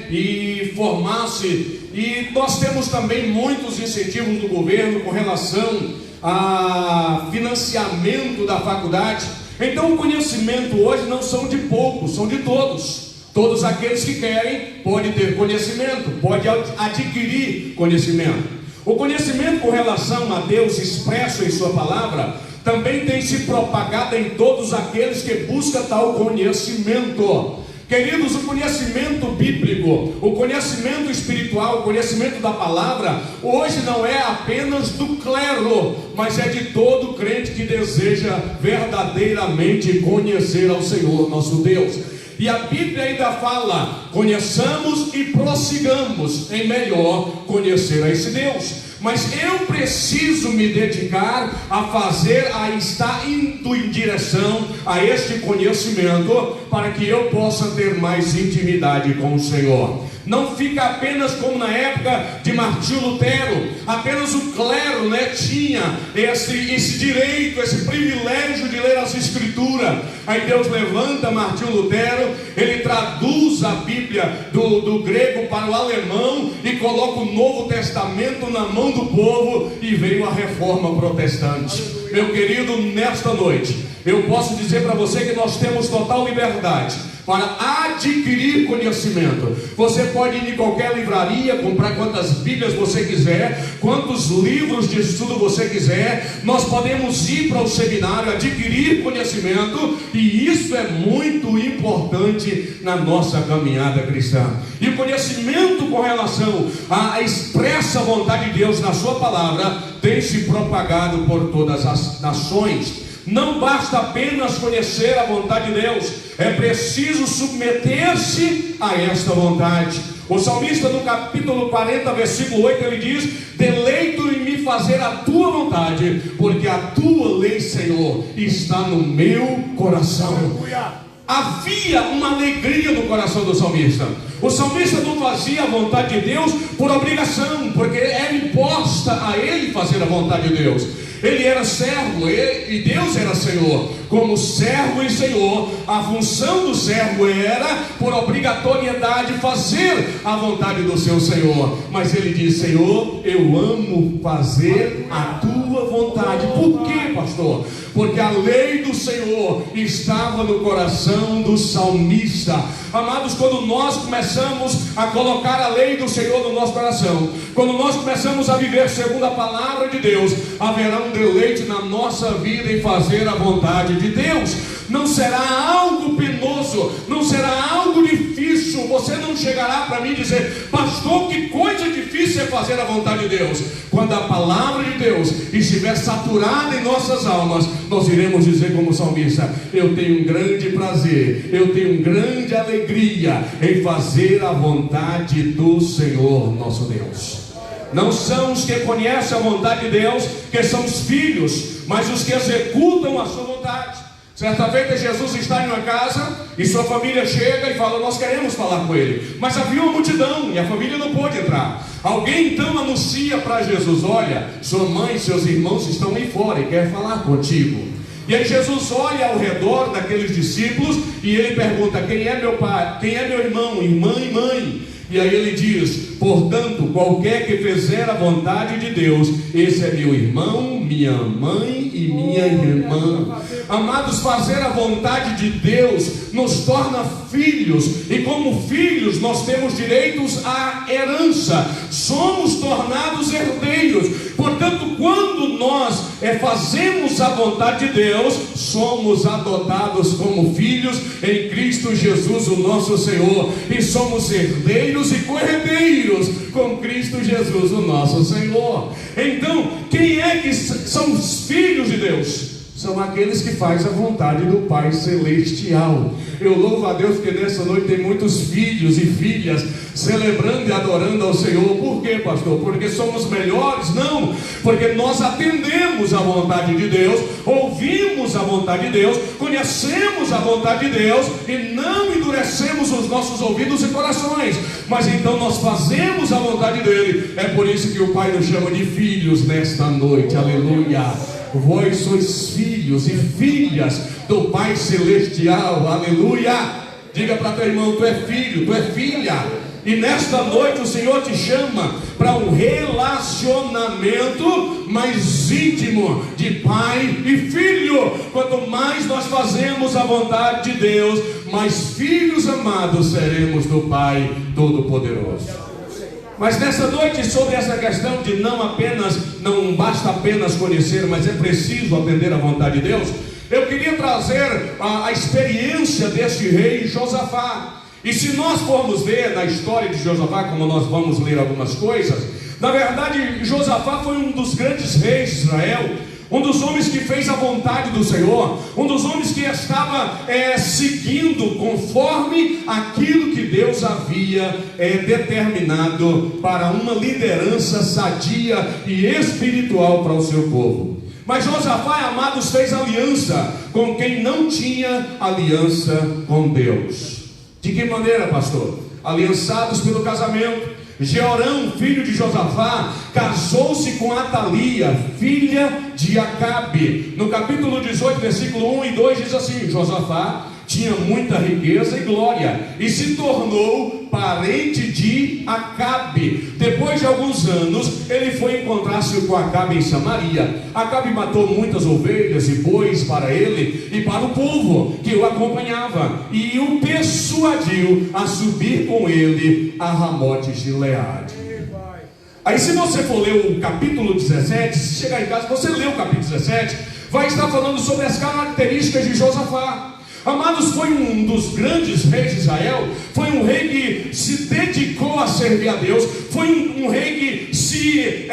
e formar-se. E nós temos também muitos incentivos do governo com relação a financiamento da faculdade. Então o conhecimento hoje não são de poucos, são de todos. Todos aqueles que querem podem ter conhecimento, podem adquirir conhecimento. O conhecimento com relação a Deus expresso em sua palavra também tem se propagado em todos aqueles que buscam tal conhecimento. Queridos, o conhecimento bíblico, o conhecimento espiritual, o conhecimento da palavra, hoje não é apenas do clero, mas é de todo crente que deseja verdadeiramente conhecer ao Senhor nosso Deus. E a Bíblia ainda fala: conheçamos e prossigamos em melhor conhecer a esse Deus. Mas eu preciso me dedicar a estar indo em direção a este conhecimento, para que eu possa ter mais intimidade com o Senhor. Não fica apenas como na época de Martinho Lutero, apenas o clero tinha esse direito, esse privilégio de ler as Escrituras. Aí Deus levanta Martinho Lutero, ele traduz a Bíblia do grego para o alemão e coloca o Novo Testamento na mão do povo, e veio a Reforma Protestante. Meu querido, nesta noite eu posso dizer para você que nós temos total liberdade para adquirir conhecimento. Você pode ir em qualquer livraria, comprar quantas Bíblias você quiser, quantos livros de estudo você quiser. Nós podemos ir para o seminário, adquirir conhecimento, e isso é muito importante na nossa caminhada cristã. E o conhecimento com relação à expressa vontade de Deus na sua palavra tem se propagado por todas as nações. Não basta apenas conhecer a vontade de Deus, é preciso submeter-se a esta vontade. O salmista, no capítulo 40, versículo 8, ele diz: deleito em me fazer a tua vontade, porque a tua lei, Senhor, está no meu coração. Havia uma alegria no coração do salmista. O salmista não fazia a vontade de Deus por obrigação, porque era imposta a ele fazer a vontade de Deus. Ele era servo e Deus era Senhor. Como servo e Senhor, a função do servo era, por obrigatoriedade, fazer a vontade do seu Senhor. Mas ele diz: Senhor, eu amo fazer a tua vontade. Por quê, pastor? Porque a lei do Senhor estava no coração do salmista. Amados, quando nós começamos a colocar a lei do Senhor no nosso coração, quando nós começamos a viver segundo a palavra de Deus, haverá um deleite na nossa vida em fazer a vontade de Deus. Não será algo penoso, não será algo difícil. Você não chegará para mim e dizer: pastor, que coisa difícil é fazer a vontade de Deus. Quando a palavra de Deus estiver saturada em nossas almas, nós iremos dizer como salmista: eu tenho um grande prazer, eu tenho grande alegria em fazer a vontade do Senhor nosso Deus. Não são os que conhecem a vontade de Deus que são os filhos, mas os que executam a sua vontade. Certa vez Jesus está em uma casa e sua família chega e fala: nós queremos falar com ele. Mas havia uma multidão e a família não pôde entrar. Alguém então anuncia para Jesus: olha, sua mãe e seus irmãos estão aí fora e querem falar contigo. E aí Jesus olha ao redor daqueles discípulos e ele pergunta: quem é meu pai? Quem é meu irmão, irmã e mãe? E aí ele diz: portanto, qualquer que fizer a vontade de Deus, esse é meu irmão, minha mãe e minha irmã. Amados, fazer a vontade de Deus nos torna filhos, e como filhos nós temos direitos à herança, somos tornados herdeiros. Portanto, quando nós fazemos a vontade de Deus, somos adotados como filhos em Cristo Jesus, o nosso Senhor, e somos herdeiros e co-herdeiros com Cristo Jesus, o nosso Senhor. Então, quem é que são os filhos de Deus? São aqueles que fazem a vontade do Pai Celestial. Eu louvo a Deus que nessa noite tem muitos filhos e filhas celebrando e adorando ao Senhor. Por quê, pastor? Porque somos melhores? Não, porque nós atendemos a vontade de Deus, ouvimos a vontade de Deus, conhecemos a vontade de Deus e não endurecemos os nossos ouvidos e corações, mas então nós fazemos a vontade dele. É por isso que o Pai nos chama de filhos nesta noite. Aleluia. Vós sois filhos e filhas do Pai Celestial. Aleluia. Diga para teu irmão: tu é filho, tu é filha. E nesta noite o Senhor te chama para um relacionamento mais íntimo de pai e filho. Quanto mais nós fazemos a vontade de Deus, mais filhos amados seremos do Pai Todo-Poderoso. Mas nessa noite, sobre essa questão de não basta apenas conhecer, mas é preciso atender à vontade de Deus, eu queria trazer a experiência deste rei Josafá. E se nós formos ver na história de Josafá, como nós vamos ler algumas coisas, na verdade Josafá foi um dos grandes reis de Israel, um dos homens que fez a vontade do Senhor, um dos homens que estava seguindo conforme aquilo que Deus havia determinado para uma liderança sadia e espiritual para o seu povo. Mas Josafá, amados, fez aliança com quem não tinha aliança com Deus. De que maneira, pastor? Aliançados pelo casamento. Jeorão, filho de Josafá, casou-se com Atalia, filha de Acabe. No capítulo 18, versículo 1 e 2 diz assim: Josafá tinha muita riqueza e glória, e se tornou parente de Acabe. Depois de alguns anos, ele foi encontrar-se com Acabe em Samaria. Acabe matou muitas ovelhas e bois para ele e para o povo que o acompanhava, e o persuadiu a subir com ele a Ramote Gileade. Aí, se você for ler o capítulo 17, se chegar em casa, você lê o capítulo 17, vai estar falando sobre as características de Josafá. Amados, foi um dos grandes reis de Israel, foi um rei que se dedicou a servir a Deus, foi um rei que se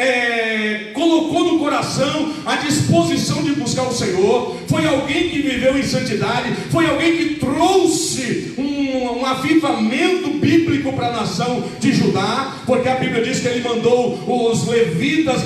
colocou no coração a disposição de buscar o Senhor, foi alguém que viveu em santidade, foi alguém que trouxe um avivamento bíblico para a nação de Judá, porque a Bíblia diz que ele mandou os levitas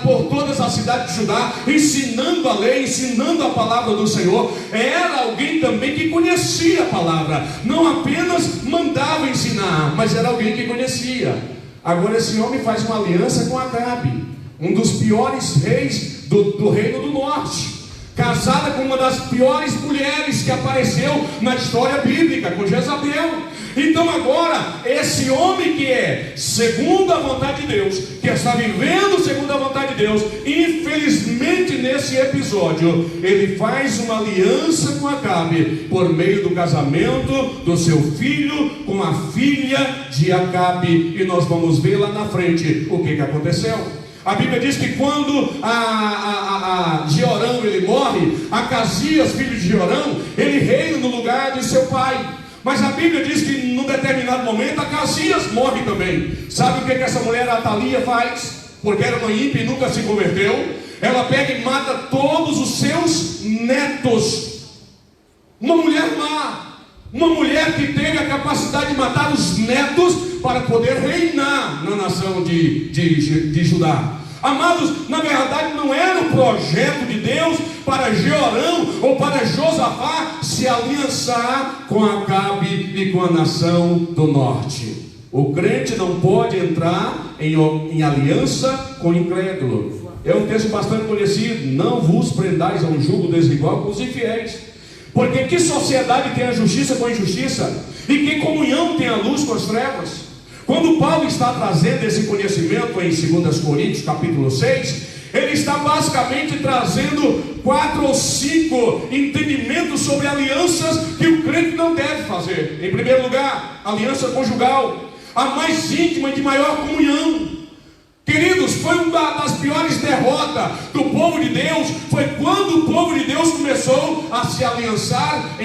por todas as cidades de Judá, ensinando a lei, ensinando a palavra do Senhor. Era alguém também que conhecia a palavra, não apenas mandava ensinar, mas era alguém que conhecia. Agora esse homem faz uma aliança com Acabe, um dos piores reis do reino do norte, casada com uma das piores mulheres que apareceu na história bíblica, com Jezabel. Então agora, esse homem que é segundo a vontade de Deus, que está vivendo segundo a vontade de Deus, infelizmente nesse episódio, ele faz uma aliança com Acabe, por meio do casamento do seu filho com a filha de Acabe, e nós vamos ver lá na frente o que aconteceu. A Bíblia diz que quando Jeorão ele morre, Acasias, filho de Jeorão, ele reina no lugar de seu pai. Mas a Bíblia diz que num determinado momento Acasias morre também. Sabe o que essa mulher Atalia faz? Porque era uma ímpia e nunca se converteu. Ela pega e mata todos os seus netos. Uma mulher má, uma mulher que teve a capacidade de matar os netos para poder reinar na nação de Judá. Amados, na verdade não era o projeto de Deus para Jeorão ou para Josafá se aliançar com Acabe e com a nação do norte. O crente não pode entrar em aliança com o incrédulo. É um texto bastante conhecido: não vos prendais a um jugo desigual com os infiéis. Porque que sociedade tem a justiça com a injustiça? E que comunhão tem a luz com as trevas? Quando Paulo está trazendo esse conhecimento em 2 Coríntios capítulo 6, ele está basicamente trazendo 4 ou 5 entendimentos sobre alianças que o crente não deve fazer. Em primeiro lugar, aliança conjugal, a mais íntima e de maior comunhão. Queridos, foi uma das piores derrotas do povo de Deus, foi quando o povo de Deus começou a se aliançar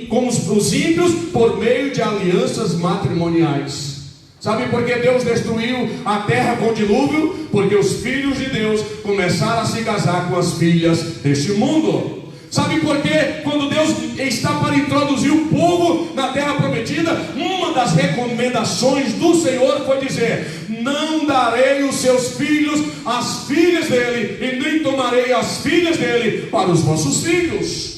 com os ímpios por meio de alianças matrimoniais. Sabe por que Deus destruiu a terra com o dilúvio? Porque os filhos de Deus começaram a se casar com as filhas deste mundo. Sabe por quê? Quando Deus está para introduzir o povo na terra prometida, uma das recomendações do Senhor foi dizer: não darei os seus filhos às filhas dele, e nem tomarei as filhas dele para os vossos filhos.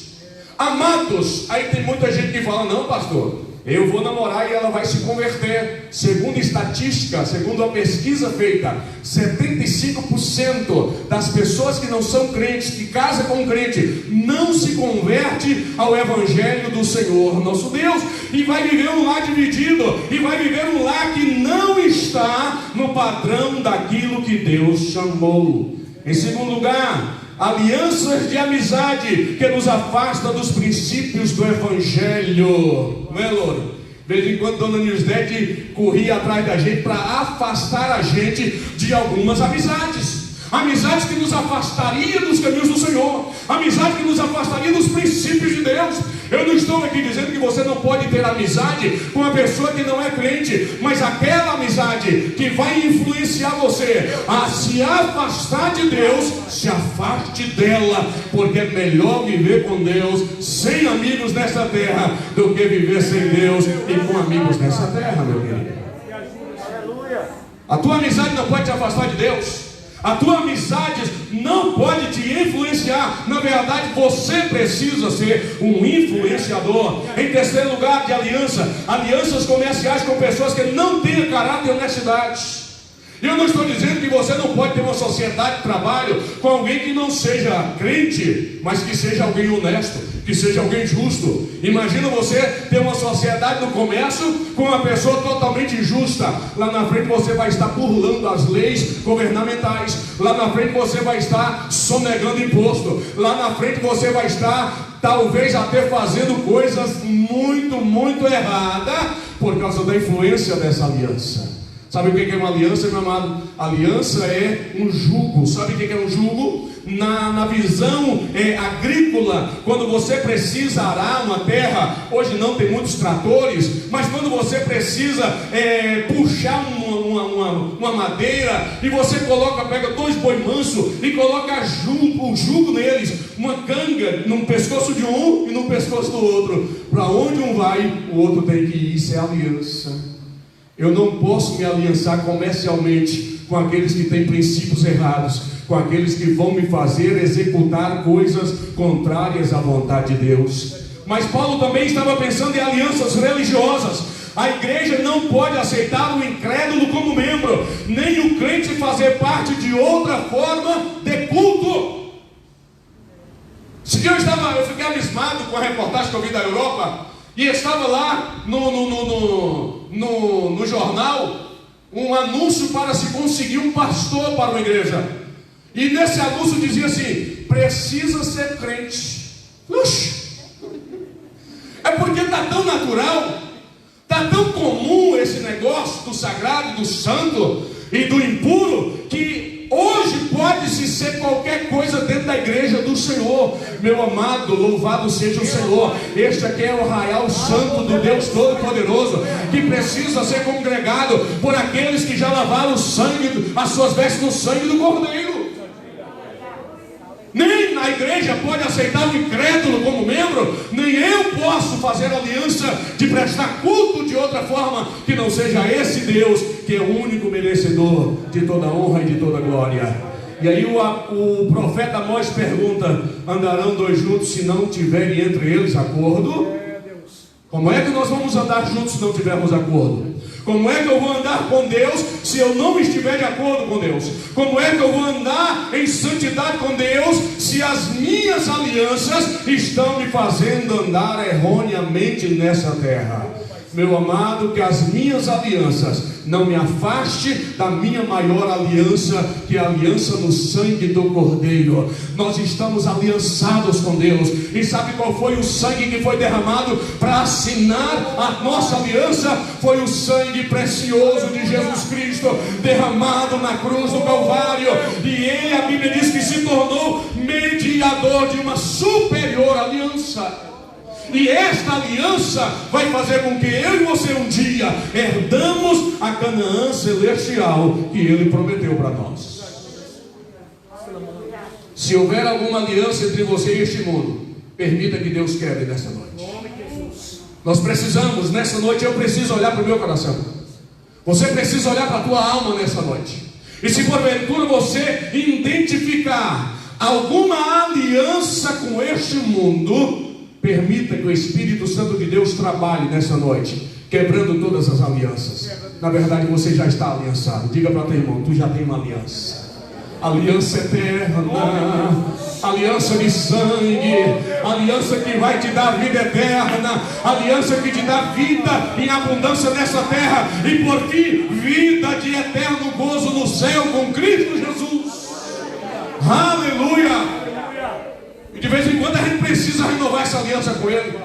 Amados, aí tem muita gente que fala: não, pastor, eu vou namorar e ela vai se converter. Segundo estatística, segundo a pesquisa feita, 75% das pessoas que não são crentes, que casam com um crente, não se converte ao evangelho do Senhor nosso Deus, e vai viver um lar dividido, e vai viver um lar que não está no padrão daquilo que Deus chamou. Em segundo lugar, alianças de amizade que nos afasta dos princípios do evangelho. Não é, Louro? De vez em quando Dona Nilsdete corria atrás da gente para afastar a gente de algumas amizades. Amizades que nos afastaria dos caminhos do Senhor, amizade que nos afastaria dos princípios de Deus. Eu não estou aqui dizendo que você não pode ter amizade com uma pessoa que não é crente, mas aquela amizade que vai influenciar você a se afastar de Deus, se afaste dela, porque é melhor viver com Deus sem amigos nessa terra do que viver sem Deus e com amigos nessa terra, meu querido. A tua amizade não pode te afastar de Deus. A tua amizade não pode te influenciar. Na verdade, você precisa ser um influenciador. Em terceiro lugar, de alianças comerciais com pessoas que não têm caráter e honestidade. Eu não estou dizendo que você não pode ter uma sociedade de trabalho com alguém que não seja crente, mas que seja alguém honesto, que seja alguém justo. Imagina você ter uma sociedade no comércio com uma pessoa totalmente injusta. Lá na frente você vai estar burlando as leis governamentais. Lá na frente você vai estar sonegando imposto. Lá na frente você vai estar talvez até fazendo coisas muito erradas por causa da influência dessa aliança. Sabe o que é uma aliança, meu amado? Aliança é um jugo. Sabe o que é um jugo? Na visão agrícola, quando você precisa arar uma terra, hoje não tem muitos tratores, mas quando você precisa puxar uma madeira, e você pega 2 boi manso e coloca o jugo neles, uma canga no pescoço de um e no pescoço do outro. Para onde um vai, o outro tem que ir. Isso é aliança. Eu não posso me aliançar comercialmente com aqueles que têm princípios errados, com aqueles que vão me fazer executar coisas contrárias à vontade de Deus. Mas Paulo também estava pensando em alianças religiosas. A igreja não pode aceitar o incrédulo como membro, nem o crente fazer parte de outra forma de culto. Esse dia eu fiquei abismado com a reportagem que eu vi da Europa. E estava lá no jornal um anúncio para se conseguir um pastor para uma igreja. E nesse anúncio dizia assim: precisa ser crente. Oxi. É porque está tão natural, está tão comum esse negócio do sagrado, do santo e do impuro, que hoje pode-se ser qualquer coisa dentro da igreja do Senhor. Meu amado, louvado seja o Senhor. Este aqui é o arraial santo do Deus Todo-Poderoso, que precisa ser congregado por aqueles que já lavaram o sangue, as suas vestes no sangue do Cordeiro. Nem a igreja pode aceitar o incrédulo como membro, nem eu posso fazer aliança de prestar culto de outra forma que não seja esse Deus, que é o único merecedor de toda honra e de toda glória. E aí o profeta Amós pergunta: andarão 2 juntos se não tiverem entre eles acordo? Como é que nós vamos andar juntos se não tivermos acordo? Como é que eu vou andar com Deus se eu não estiver de acordo com Deus? Como é que eu vou andar em santidade com Deus se as minhas alianças estão me fazendo andar erroneamente nessa terra? meu amado, que as minhas alianças não me afaste da minha maior aliança, que é a aliança no sangue do Cordeiro. Nós estamos aliançados com Deus. E sabe qual foi o sangue que foi derramado para assinar a nossa aliança? Foi o sangue precioso de Jesus Cristo, derramado na cruz do Calvário. E ele, a Bíblia diz que se tornou mediador de uma superior aliança. E esta aliança vai fazer com que eu e você um dia herdamos a Canaã celestial que ele prometeu para nós. Se houver alguma aliança entre você e este mundo, permita que Deus quebre nessa noite. Nós precisamos, nessa noite eu preciso olhar para o meu coração. Você precisa olhar para a tua alma nessa noite. E se porventura você identificar alguma aliança com este mundo, permita que o Espírito Santo de Deus trabalhe nessa noite, quebrando todas as alianças. Na verdade você já está aliançado. Diga para teu irmão, tu já tem uma aliança. Aliança eterna, aliança de sangue, aliança que vai te dar vida eterna, aliança que te dá vida em abundância nessa terra, e por fim, vida de eterno gozo no céu com Cristo Jesus. Aleluia! E de vez em quando a gente precisa renovar essa aliança com Ele.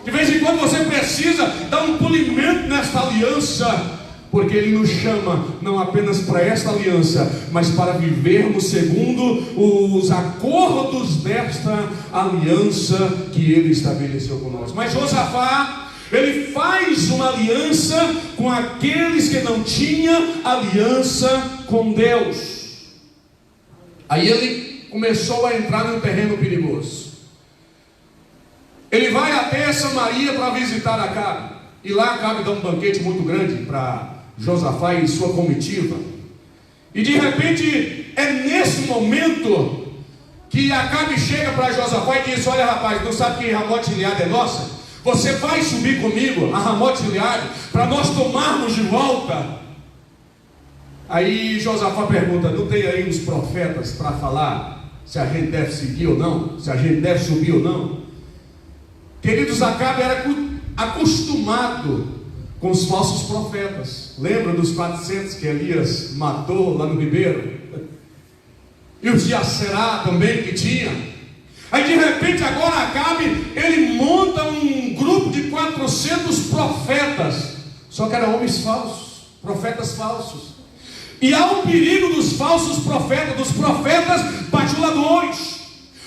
De vez em quando você precisa dar um polimento nessa aliança, porque Ele nos chama não apenas para esta aliança, mas para vivermos segundo os acordos desta aliança que Ele estabeleceu conosco. Mas Josafá, ele faz uma aliança com aqueles que não tinham aliança com Deus. Aí ele começou a entrar num terreno perigoso. Ele vai até Samaria para visitar Acabe. E lá Acabe dá um banquete muito grande para Josafá e sua comitiva. E de repente é nesse momento que Acabe chega para Josafá e diz: olha rapaz, não sabe que Ramote Gileade é nossa? Você vai subir comigo a Ramote Gileade para nós tomarmos de volta. Aí Josafá pergunta: não tem aí uns profetas para falar se a gente deve seguir ou não? Se a gente deve subir ou não? Queridos, Acabe era acostumado com os falsos profetas. Lembra dos 400 que Elias matou lá no ribeiro? E os de Aserá também que tinha. Aí de repente agora Acabe, ele monta um grupo de 400 profetas. Só que eram homens falsos, profetas falsos. E há um perigo dos falsos profetas, dos profetas bajuladores,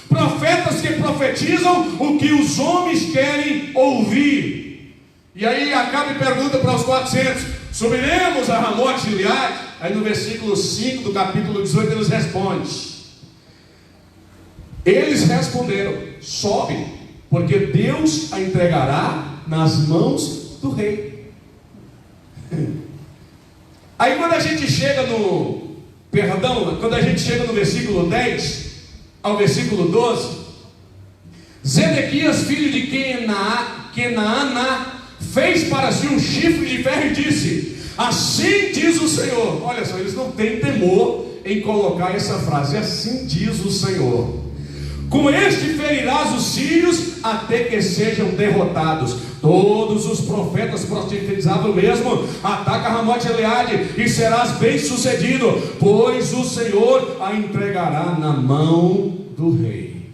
profetas que profetizam o que os homens querem ouvir. E aí Acabe pergunta para os 400: subiremos a Ramote Gileade? Aí no versículo 5 do capítulo 18 eles respondem. Eles responderam: sobe, porque Deus a entregará nas mãos do rei. Aí quando a gente chega quando a gente chega no versículo 10 ao versículo 12, Zedequias, filho de Kenaana, fez para si um chifre de ferro e disse: assim diz o Senhor. Olha só, eles não têm temor em colocar essa frase: assim diz o Senhor. Com este ferirás os sírios até que sejam derrotados. Todos os profetas profetizavam mesmo: ataca Ramote Gileade e serás bem sucedido, pois o Senhor a entregará na mão do rei.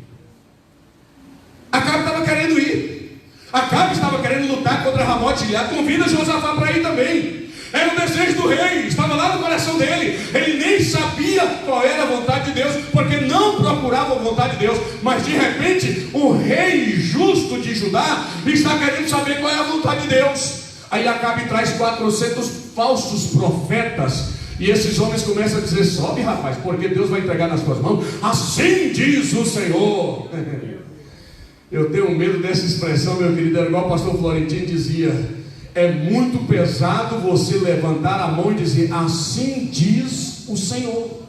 Acabe estava querendo ir. Acabe estava querendo lutar contra Ramote Gileade. Convida Josafá para ir também. Era o desejo do rei, estava lá no coração dele. Ele nem sabia qual era a vontade de Deus, porque não procurava a vontade de Deus. Mas de repente o rei justo de Judá está querendo saber qual é a vontade de Deus. Aí Acabe traz 400 falsos profetas, e esses homens começam a dizer: sobe rapaz, porque Deus vai entregar nas tuas mãos. Assim diz o Senhor. Eu tenho medo dessa expressão, meu querido. Era igual o pastor Florentino dizia: é muito pesado você levantar a mão e dizer: assim diz o Senhor.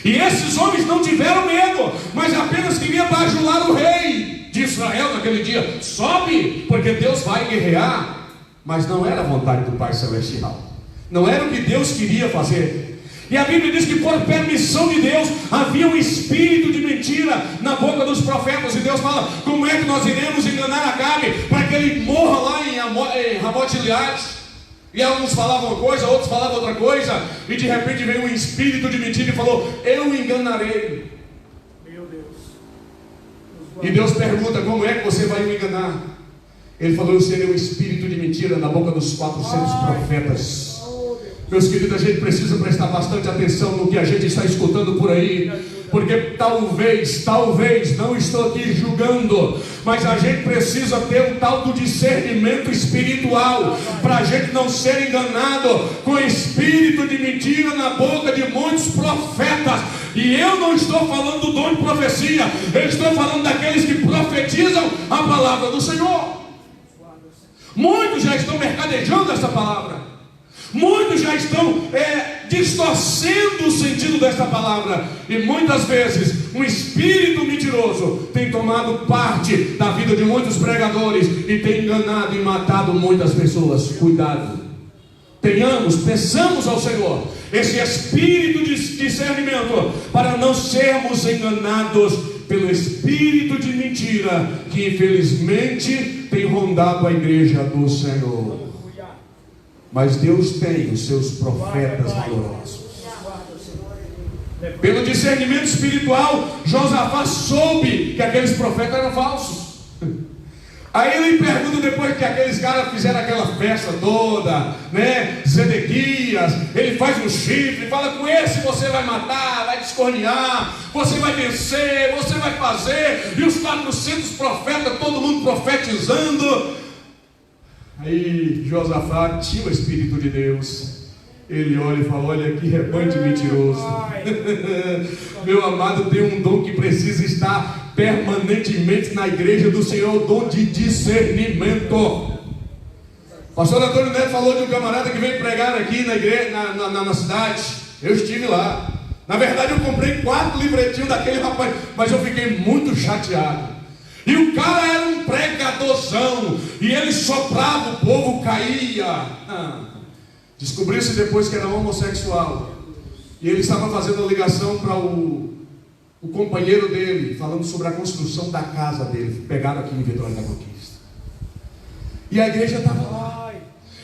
E esses homens não tiveram medo, mas apenas queriam bajular o rei de Israel naquele dia: sobe, porque Deus vai guerrear. Mas não era a vontade do Pai Celestial, não era o que Deus queria fazer. E a Bíblia diz que por permissão de Deus havia um espírito de mentira na boca dos profetas. E Deus fala: como é que nós iremos enganar Acabe para que ele morra lá em Ramote-Gileade? E alguns falavam uma coisa, outros falavam outra coisa. E de repente veio um espírito de mentira e falou: eu enganarei. Meu Deus. E Deus pergunta: como é que você vai o enganar? Ele falou: eu serei um espírito de mentira na boca dos 400 profetas. Meus queridos, a gente precisa prestar bastante atenção no que a gente está escutando por aí, porque talvez, não estou aqui julgando, mas a gente precisa ter um tal do discernimento espiritual, para a gente não ser enganado com espírito de mentira na boca de muitos profetas. E eu não estou falando do dom de profecia, eu estou falando daqueles que profetizam a palavra do Senhor. Muitos já estão mercadejando essa palavra. Muitos já estão distorcendo o sentido desta palavra. E muitas vezes um espírito mentiroso tem tomado parte da vida de muitos pregadores e tem enganado e matado muitas pessoas. Cuidado. Peçamos ao Senhor esse espírito de discernimento, para não sermos enganados pelo espírito de mentira que infelizmente tem rondado a igreja do Senhor. Mas Deus tem os seus profetas valorosos. Pelo discernimento espiritual, Josafá soube que aqueles profetas eram falsos. Aí ele pergunta, depois que aqueles caras fizeram aquela festa toda, né? Zedequias, ele faz um chifre, fala: com esse você vai matar, vai descornear, você vai vencer, você vai fazer. E os 400 profetas, todo mundo profetizando. Aí Josafá tinha o Espírito de Deus. Ele olha e fala: olha que rebanho de mentiroso. Meu amado, tem um dom que precisa estar permanentemente na igreja do Senhor, o dom de discernimento. Pastor Antônio Neto falou de um camarada que veio pregar aqui na igreja, na cidade. Eu estive lá. Na verdade eu comprei 4 livretinhos daquele rapaz, mas eu fiquei muito chateado. E o cara era um pregadorzão, e ele soprava, o povo caía. Descobriu-se depois que era homossexual. E ele estava fazendo a ligação para o companheiro dele, falando sobre a construção da casa dele. Pegaram aqui em Vitória da Conquista. E a igreja estava lá,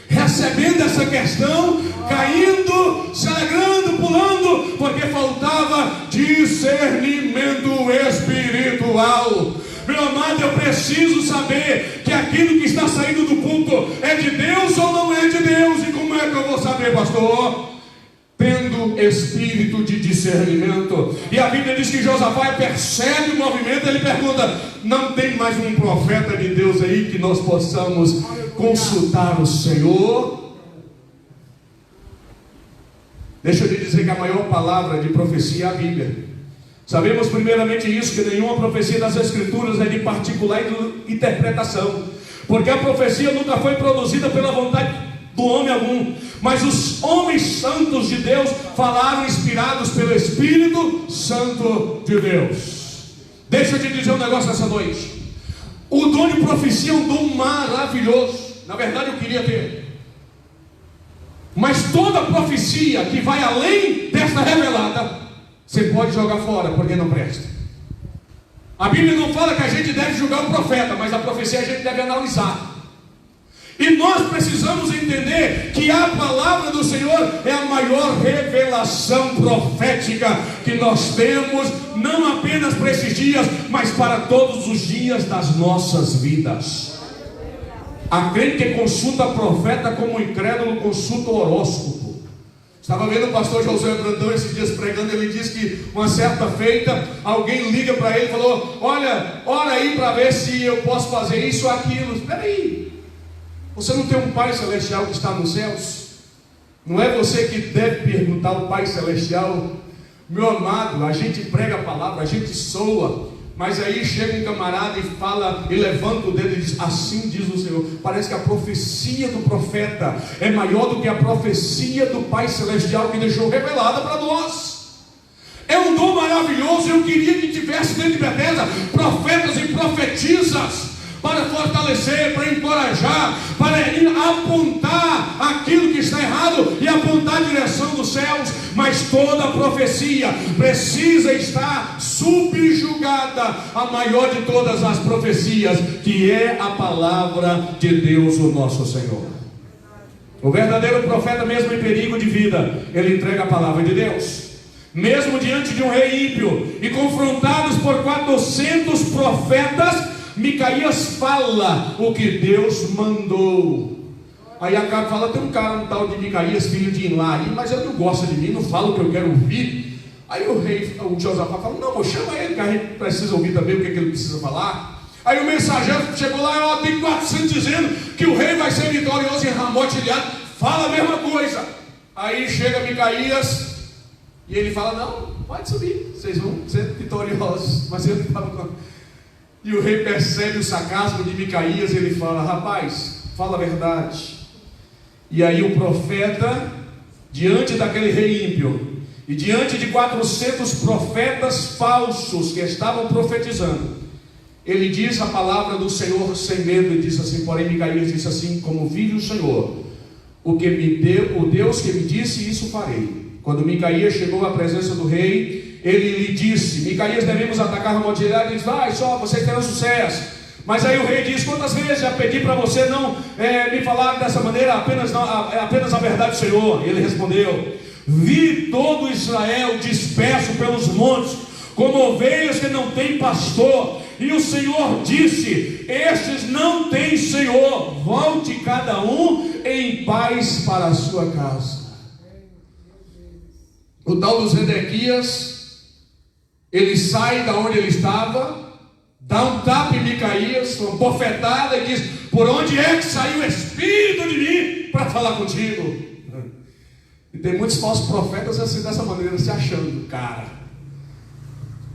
recebendo essa questão, caindo, se alegrando, pulando, porque faltava discernimento espiritual. Meu amado, eu preciso saber que aquilo que está saindo do púlpito é de Deus ou não é de Deus. E como é que eu vou saber, pastor? Tendo espírito de discernimento. E a Bíblia diz que Josafá percebe o movimento. Ele pergunta: não tem mais um profeta de Deus aí que nós possamos consultar o Senhor? Deixa eu te dizer que a maior palavra de profecia é a Bíblia. Sabemos primeiramente isso, que nenhuma profecia das Escrituras é de particular interpretação, porque a profecia nunca foi produzida pela vontade do homem algum, mas os homens santos de Deus falaram inspirados pelo Espírito Santo de Deus. Deixa eu te dizer um negócio nessa noite. O dom de profecia é um dom maravilhoso. Na verdade eu queria ter, mas toda profecia que vai além desta revelada, você pode jogar fora, porque não presta. A Bíblia não fala que a gente deve julgar o profeta, mas a profecia a gente deve analisar. E nós precisamos entender que a palavra do Senhor é a maior revelação profética que nós temos, não apenas para esses dias, mas para todos os dias das nossas vidas. Há crente que consulta profeta como incrédulo consulta o horóscopo. Estava vendo o pastor José Brandão esses dias pregando. Ele disse que uma certa feita, alguém liga para ele e falou: olha, ora aí para ver se eu posso fazer isso ou aquilo. Espera aí, você não tem um Pai Celestial que está nos céus? Não é você que deve perguntar ao Pai Celestial? Meu amado, a gente prega a palavra, a gente soa, mas aí chega um camarada e fala, e levanta o dedo e diz: assim diz o Senhor. Parece que a profecia do profeta é maior do que a profecia do Pai Celestial que deixou revelada para nós. É um dom maravilhoso. Eu queria que tivesse dentro de Bethesda profetas e profetisas, para fortalecer, para encorajar, para apontar aquilo que está errado e apontar a direção dos céus. Mas toda profecia precisa estar subjugada à maior de todas as profecias, que é a palavra de Deus, o nosso Senhor. O verdadeiro profeta, mesmo em perigo de vida, ele entrega a palavra de Deus. Mesmo diante de um rei ímpio e confrontados por 400 profetas, Micaías fala o que Deus mandou. Aí Acabe fala: tem um cara, um tal de Micaías, filho de Inlá, mas ele não gosta de mim, não fala o que eu quero ouvir. Aí o Josafá fala: não, chama ele, que a gente precisa ouvir também o que ele precisa falar. Aí o mensageiro chegou lá: tem 400 dizendo que o rei vai ser vitorioso em Ramote Gileade. Fala a mesma coisa. Aí chega Micaías e ele fala: não, pode subir, vocês vão ser vitoriosos. Mas ele fala: e o rei percebe o sarcasmo de Micaías e ele fala: rapaz, fala a verdade. E aí o profeta, diante daquele rei ímpio e diante de 400 profetas falsos que estavam profetizando, ele diz a palavra do Senhor sem medo e diz assim. Porém Micaías disse assim: como vive o Senhor, o que me deu, o Deus que me disse, isso farei. Quando Micaías chegou à presença do rei, ele lhe disse: Micaías, devemos atacar Ramote Gileade. Ele disse: vai só, vocês terão sucesso. Mas aí o rei diz: quantas vezes já pedi para você não me falar dessa maneira, apenas a verdade do Senhor? Ele respondeu: vi todo Israel disperso pelos montes, como ovelhas que não têm pastor. E o Senhor disse: estes não têm Senhor, volte cada um em paz para a sua casa. O tal dos Zedequias, ele sai da onde ele estava, dá um tapa em Micaías, uma bofetada, e diz: por onde é que saiu o Espírito de mim para falar contigo? E tem muitos falsos profetas assim, dessa maneira, se achando, cara.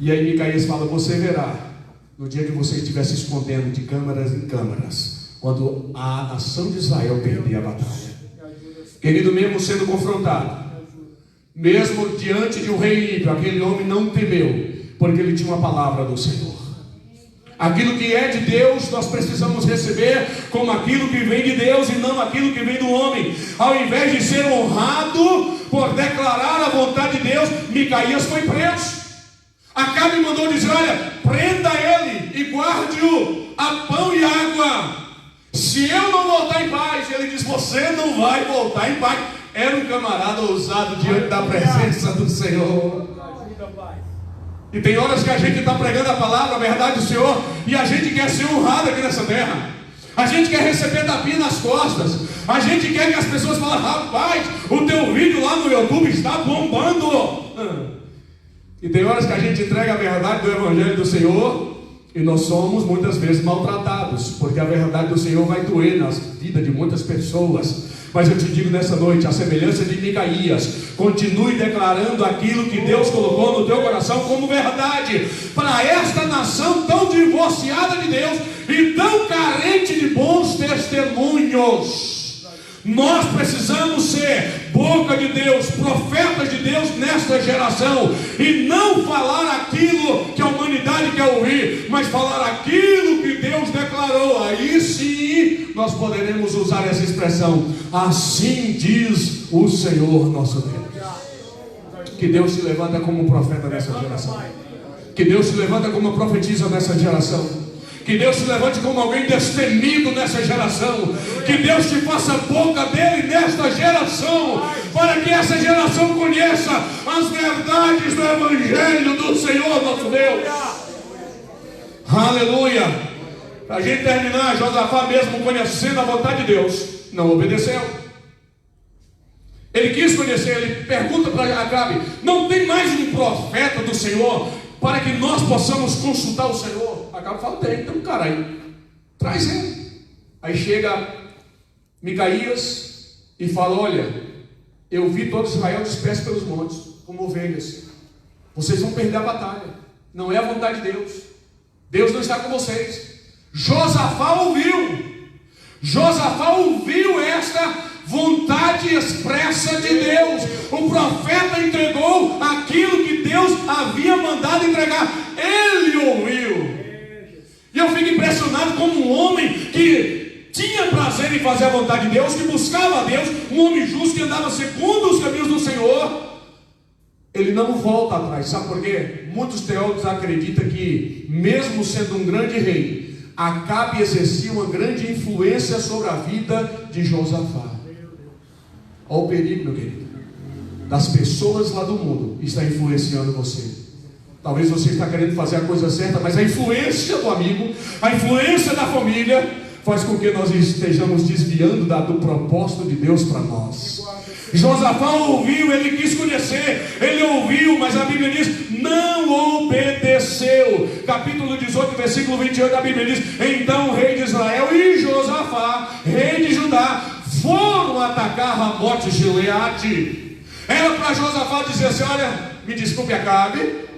E aí Micaías fala: você verá, no dia que você estiver se escondendo de câmaras em câmaras, quando a nação de Israel perder a batalha. Querido, mesmo sendo confrontado, mesmo diante de um rei ímpio, aquele homem não temeu, porque ele tinha uma palavra do Senhor. Aquilo que é de Deus, nós precisamos receber como aquilo que vem de Deus e não aquilo que vem do homem. Ao invés de ser honrado por declarar a vontade de Deus, Micaías foi preso. Acabe mandou dizer: olha, prenda ele e guarde-o a pão e água. Se eu não voltar em paz, ele diz: você não vai voltar em paz. Era um camarada ousado diante da presença do Senhor. E tem horas que a gente está pregando a palavra, a verdade do Senhor, e a gente quer ser honrado aqui nessa terra. A gente quer receber tapinha nas costas. A gente quer que as pessoas falem: rapaz, o teu vídeo lá no YouTube está bombando. E tem horas que a gente entrega a verdade do Evangelho do Senhor e nós somos muitas vezes maltratados, porque a verdade do Senhor vai doer na vida de muitas pessoas. Mas eu te digo nessa noite, a semelhança de Micaías, continue declarando aquilo que Deus colocou no teu coração como verdade, para esta nação tão divorciada de Deus e tão carente de bons testemunhos. Nós precisamos ser boca de Deus, profetas de Deus nesta geração, e não falar aquilo que a humanidade quer ouvir, mas falar aquilo que Deus declarou. Aí sim nós poderemos usar essa expressão: assim diz o Senhor nosso Deus. Que Deus se levanta como profeta nessa geração, que Deus se levanta como profetisa nessa geração, que Deus se levante como alguém destemido nessa geração, que Deus te faça boca dele nesta geração, para que essa geração conheça as verdades do Evangelho do Senhor nosso Deus. Aleluia. Para a gente terminar, Josafá, mesmo conhecendo a vontade de Deus, não obedeceu. Ele quis conhecer, ele pergunta para Acabe: não tem mais um profeta do Senhor para que nós possamos consultar o Senhor? Acabe fala: tem um cara aí, traz ele. Aí chega Micaías e fala: olha, eu vi todo Israel disperso pelos montes, como ovelhas. Vocês vão perder a batalha, não é a vontade de Deus. Deus não está com vocês. Josafá ouviu esta vontade expressa de Deus. O profeta entregou aquilo que Deus havia mandado entregar. Ele ouviu. E eu fico impressionado como um homem que tinha prazer em fazer a vontade de Deus, que buscava a Deus, um homem justo que andava segundo os caminhos do Senhor, ele não volta atrás. Sabe por quê? Muitos teólogos acreditam que, mesmo sendo um grande rei, Acabe exercia uma grande influência sobre a vida de Josafá. Olha o perigo, meu querido, das pessoas lá do mundo está influenciando você. Talvez você está querendo fazer a coisa certa, mas a influência do amigo, a influência da família, faz com que nós estejamos desviando do propósito de Deus para nós. Josafá ouviu, ele quis conhecer, ele ouviu, mas a Bíblia diz, não obedeceu. Capítulo 18, versículo 28 da Bíblia diz, então o rei de Israel e Josafá, rei de Judá, foram atacar Ramote Gileade. Era para Josafá dizer assim, olha, me desculpe Acabe,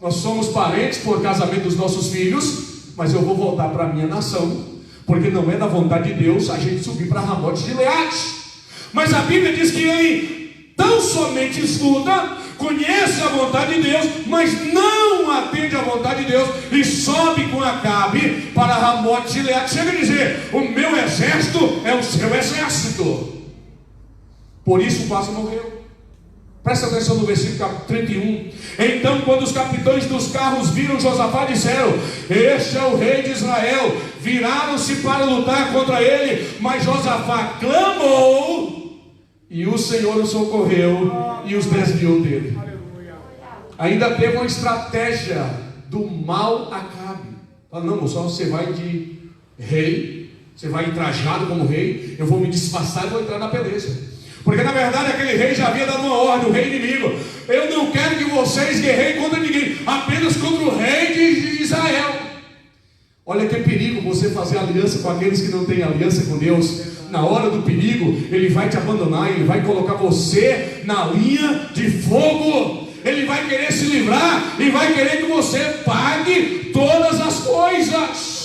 nós somos parentes por casamento dos nossos filhos, mas eu vou voltar para a minha nação, porque não é da vontade de Deus a gente subir para Ramote Gileade. Mas a Bíblia diz que ele tão somente escuta, conhece a vontade de Deus, mas não atende à vontade de Deus, e sobe com Acabe para Ramote Gileade. Chega a dizer, o meu exército é o seu exército. Por isso quase morreu. Presta atenção no versículo 31. Então, quando os capitães dos carros viram Josafá, disseram, este é o rei de Israel. Viraram-se para lutar contra ele, mas Josafá clamou, e o Senhor o socorreu e os desviou dele. Ainda teve uma estratégia do mal Acabe. Fala, não, só você vai de rei, você vai trajado como rei, eu vou me disfarçar e vou entrar na peleja. Porque na verdade aquele rei já havia dado uma ordem, o rei inimigo, eu não quero que vocês guerreiem contra ninguém, apenas contra o rei de Israel. Olha que perigo você fazer aliança com aqueles que não têm aliança com Deus. Na hora do perigo, ele vai te abandonar, ele vai colocar você na linha de fogo, ele vai querer se livrar e vai querer que você pague todas as coisas.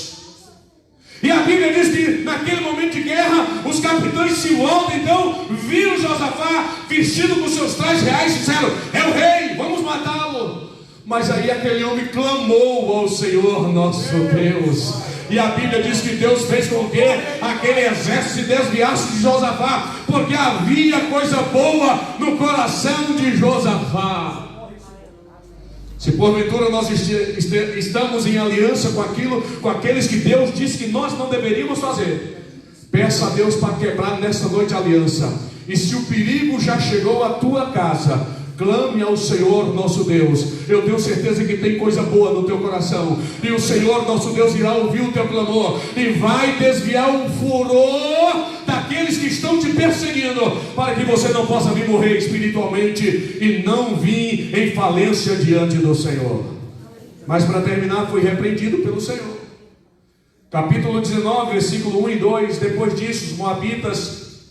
E a Bíblia diz que naquele momento de guerra, os capitães se voltam, então viram Josafá vestido com seus trajes reais e disseram, é o rei, vamos matá-lo. Mas aí aquele homem clamou ao Senhor nosso Deus, e a Bíblia diz que Deus fez com que aquele exército se desviasse de Josafá, porque havia coisa boa no coração de Josafá. Se porventura nós estamos em aliança com aqueles que Deus disse que nós não deveríamos fazer, peça a Deus para quebrar nesta noite a aliança. E se o perigo já chegou à tua casa, clame ao Senhor nosso Deus. Eu tenho certeza que tem coisa boa no teu coração, e o Senhor nosso Deus irá ouvir o teu clamor e vai desviar o furor daqueles que estão te perseguindo, para que você não possa vir morrer espiritualmente e não vir em falência diante do Senhor. Mas para terminar, foi repreendido pelo Senhor. Capítulo 19, versículo 1 e 2. Depois disso, os moabitas,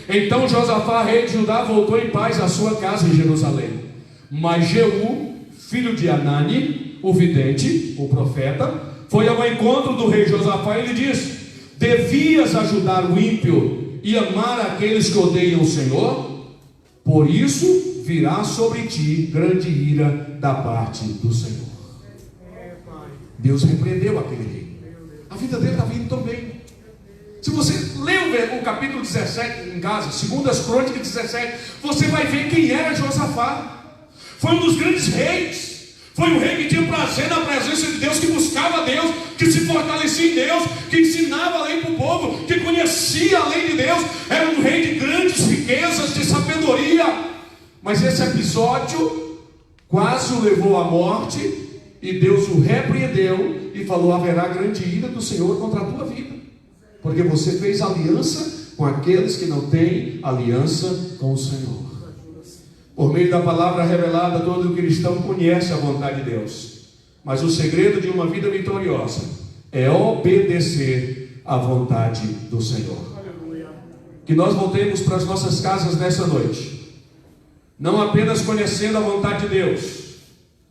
então Josafá, rei de Judá, voltou em paz à sua casa em Jerusalém. Mas Jeú, filho de Anani, o vidente, o profeta, foi ao encontro do rei Josafá e lhe disse, devias ajudar o ímpio e amar aqueles que odeiam o Senhor? Por isso virá sobre ti grande ira da parte do Senhor. Deus repreendeu aquele rei. A vida dele estava indo tão bem. Se você ler o capítulo 17 em casa, 2 Crônicas 17, você vai ver quem era Josafá. Foi um dos grandes reis. Foi um rei que tinha prazer na presença de Deus, que buscava Deus, que se fortalecia em Deus, que ensinava a lei para o povo, que conhecia a lei de Deus. Era um rei de grandes riquezas, de sabedoria. Mas esse episódio quase o levou à morte, e Deus o repreendeu e falou, haverá grande ira do Senhor contra a tua vida, porque você fez aliança com aqueles que não têm aliança com o Senhor. Por meio da palavra revelada, todo cristão conhece a vontade de Deus. Mas o segredo de uma vida vitoriosa é obedecer à vontade do Senhor. Que nós voltemos para as nossas casas nessa noite, não apenas conhecendo a vontade de Deus,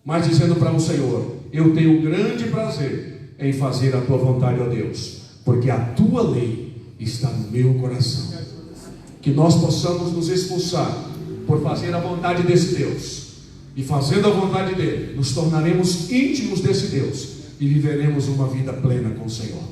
mas dizendo para o Senhor, eu tenho grande prazer em fazer a tua vontade, ó Deus, porque a tua lei está no meu coração. Que nós possamos nos expulsar por fazer a vontade desse Deus, e fazendo a vontade dele, nos tornaremos íntimos desse Deus, e viveremos uma vida plena com o Senhor.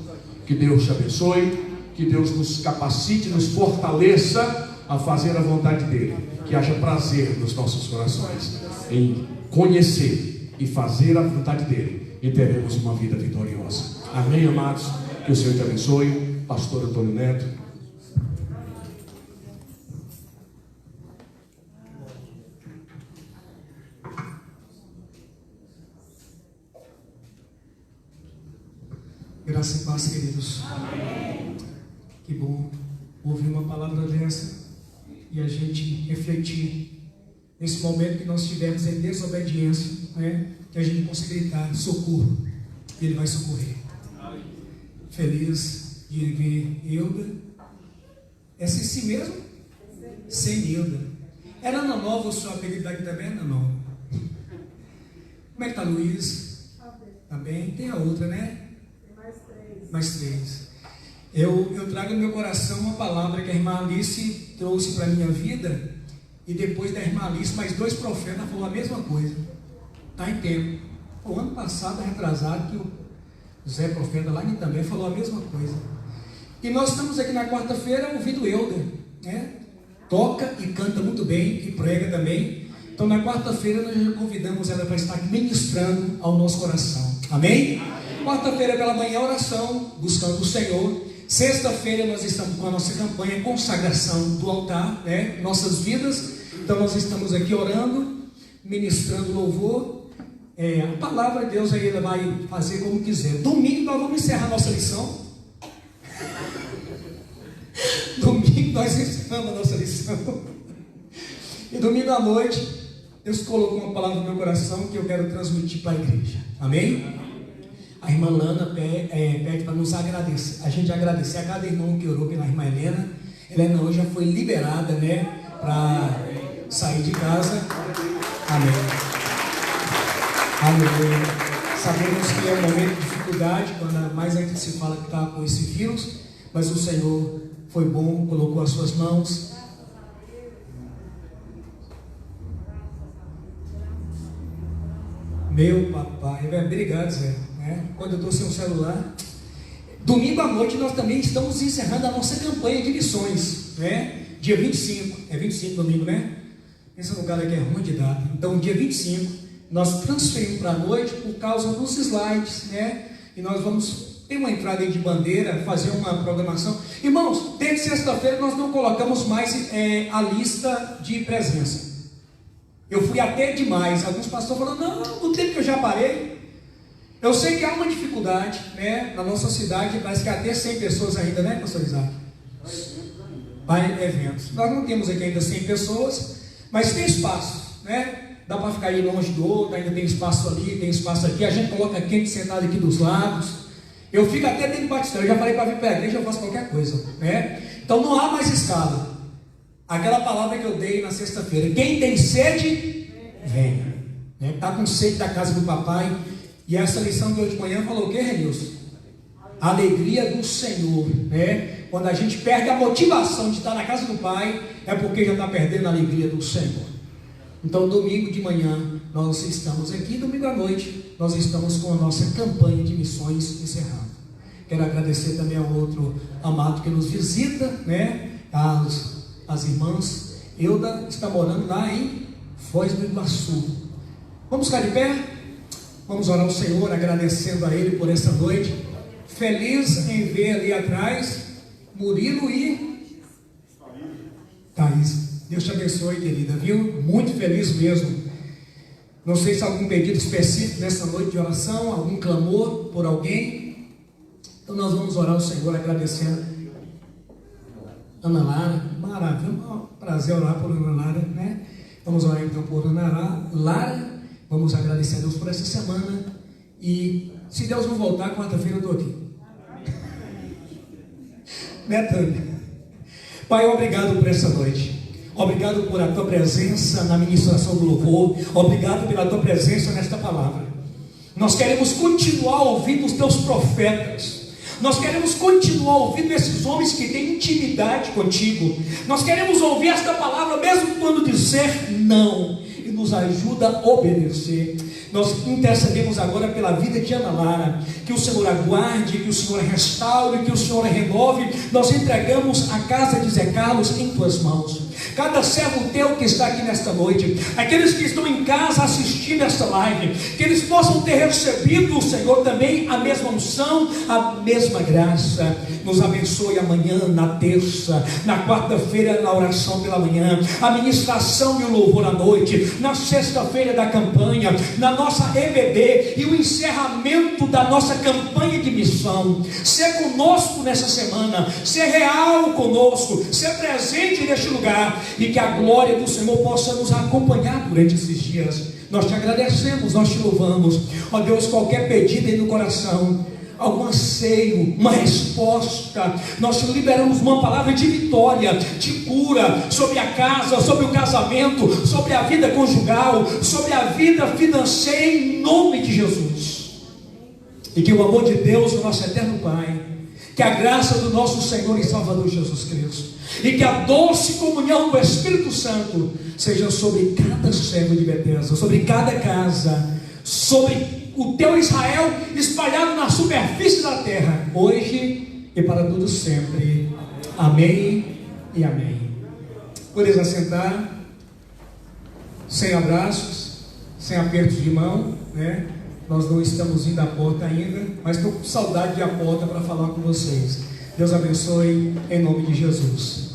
Que Deus te abençoe, que Deus nos capacite, nos fortaleça a fazer a vontade dEle, que haja prazer nos nossos corações em conhecer e fazer a vontade dEle, e teremos uma vida vitoriosa. Amém, amados? Que o Senhor te abençoe. Pastor Antônio Neto. Graça e paz, queridos. Amém. Que bom ouvir uma palavra dessa e a gente refletir nesse momento que nós estivermos em desobediência, né? Que a gente possa gritar socorro, e Ele vai socorrer. Amém. Feliz de ver Hilda. Essa em si mesmo? Sem Hilda. Era Ana Nova, o seu apelido daqui também é Ana Nova. Como é que está Luiz? Tá bem? Tem a outra, né? Mais três. Eu trago no meu coração uma palavra que a irmã Alice trouxe para a minha vida, e depois da irmã Alice, mais 2 profetas falaram a mesma coisa. Está em tempo. O ano passado, retrasado, que o Zé Profeta lá também falou a mesma coisa. E nós estamos aqui na quarta-feira ouvindo Hilda, né? Toca e canta muito bem, e prega também. Então na quarta-feira nós já convidamos ela para estar ministrando ao nosso coração. Amém? Quarta-feira pela manhã, oração, buscando o Senhor. Sexta-feira nós estamos com a nossa campanha consagração do altar, né? Nossas vidas. Então nós estamos aqui orando, ministrando louvor. A palavra de Deus aí, ela vai fazer como quiser. Domingo nós vamos encerrar a nossa lição. Domingo nós encerramos a nossa lição. E domingo à noite, Deus colocou uma palavra no meu coração que eu quero transmitir para a igreja. Amém? A irmã Lana pede para nos agradecer. A gente agradecer a cada irmão que orou pela irmã Helena. Helena hoje já foi liberada, né? Para sair de casa. Amém. Aleluia. Sabemos que é um momento de dificuldade, quando mais ainda se fala que está com esse vírus. Mas o Senhor foi bom, colocou as suas mãos. Meu papai, obrigado, Zé. Quando eu estou sem o celular. Domingo à noite nós também estamos encerrando a nossa campanha de missões, né? Dia 25, é 25 domingo, né? Esse lugar aqui é ruim de data. Então dia 25 nós transferimos para a noite por causa dos slides, né? E nós vamos ter uma entrada aí de bandeira, fazer uma programação. Irmãos, desde sexta-feira nós não colocamos mais a lista de presença. Eu fui até demais. Alguns pastores falaram, não, no tempo que eu já parei. Eu sei que há uma dificuldade, né? Na nossa cidade, parece que há até 100 pessoas ainda, né, pastor Isaac? Para eventos. Nós não temos aqui ainda 100 pessoas, mas tem espaço, né? Dá para ficar aí longe do outro, ainda tem espaço ali, tem espaço aqui. A gente coloca quente sentado aqui dos lados. Eu fico até dentro do batistão. Eu já falei para vir para a igreja, eu faço qualquer coisa, né? Então não há mais escala. Aquela palavra que eu dei na sexta-feira: quem tem sede, venha. Está com sede da casa do papai. E essa lição de hoje de manhã falou o que, Renilson? Alegria do Senhor, né? Quando a gente perde a motivação de estar na casa do Pai, é porque já está perdendo a alegria do Senhor. Então domingo de manhã nós estamos aqui, domingo à noite nós estamos com a nossa campanha de missões encerrando. Quero agradecer também ao outro amado que nos visita, né? As irmãs. Hilda está morando lá em Foz do Iguaçu. Vamos ficar de pé? Vamos orar ao Senhor, agradecendo a Ele por essa noite. Feliz em ver ali atrás Murilo e Thaís. Deus te abençoe, querida, viu? Muito feliz mesmo. Não sei se há algum pedido específico nessa noite de oração, algum clamor por alguém. Então nós vamos orar ao Senhor agradecendo. Ana Lara, maravilha, é um prazer orar por Ana Lara, né? Vamos orar então por Ana Lara. Vamos agradecer a Deus por essa semana. E se Deus não voltar, quarta-feira eu estou aqui. Né, Tânia? Pai, obrigado por essa noite. Obrigado por a tua presença na ministração do louvor. Obrigado pela tua presença nesta palavra. Nós queremos continuar ouvindo os teus profetas. Nós queremos continuar ouvindo esses homens que têm intimidade contigo. Nós queremos ouvir esta palavra mesmo quando disser não. E nos ajuda a obedecer. Nós intercedemos agora pela vida de Ana Lara, que o Senhor aguarde, que o Senhor restaure, que o Senhor renove. Nós entregamos a casa de Zé Carlos em tuas mãos. Cada servo teu que está aqui nesta noite, aqueles que estão em casa assistindo esta live, que eles possam ter recebido, Senhor, também a mesma unção, a mesma graça. Nos abençoe amanhã, na terça, na quarta-feira, na oração pela manhã, a ministração e o louvor à noite, na sexta-feira da campanha, na nossa EBD e o encerramento da nossa campanha de missão. Ser conosco nessa semana, ser real conosco, ser presente neste lugar, e que a glória do Senhor possa nos acompanhar durante esses dias. Nós te agradecemos, nós te louvamos. Ó Deus, qualquer pedido aí no coração, algum anseio, uma resposta, nós te liberamos uma palavra de vitória, de cura, sobre a casa, sobre o casamento, sobre a vida conjugal, sobre a vida financeira, em nome de Jesus. E que o amor de Deus, o nosso eterno Pai, que a graça do nosso Senhor e Salvador Jesus Cristo, e que a doce comunhão do Espírito Santo seja sobre cada servo de Betesda, sobre cada casa, sobre o teu Israel espalhado na superfície da terra, hoje e para todo sempre. Amém e amém. Podeis assentar, sem abraços, sem apertos de mão, né? Nós não estamos indo à porta ainda, mas estou com saudade de ir à porta para falar com vocês. Deus abençoe, em nome de Jesus.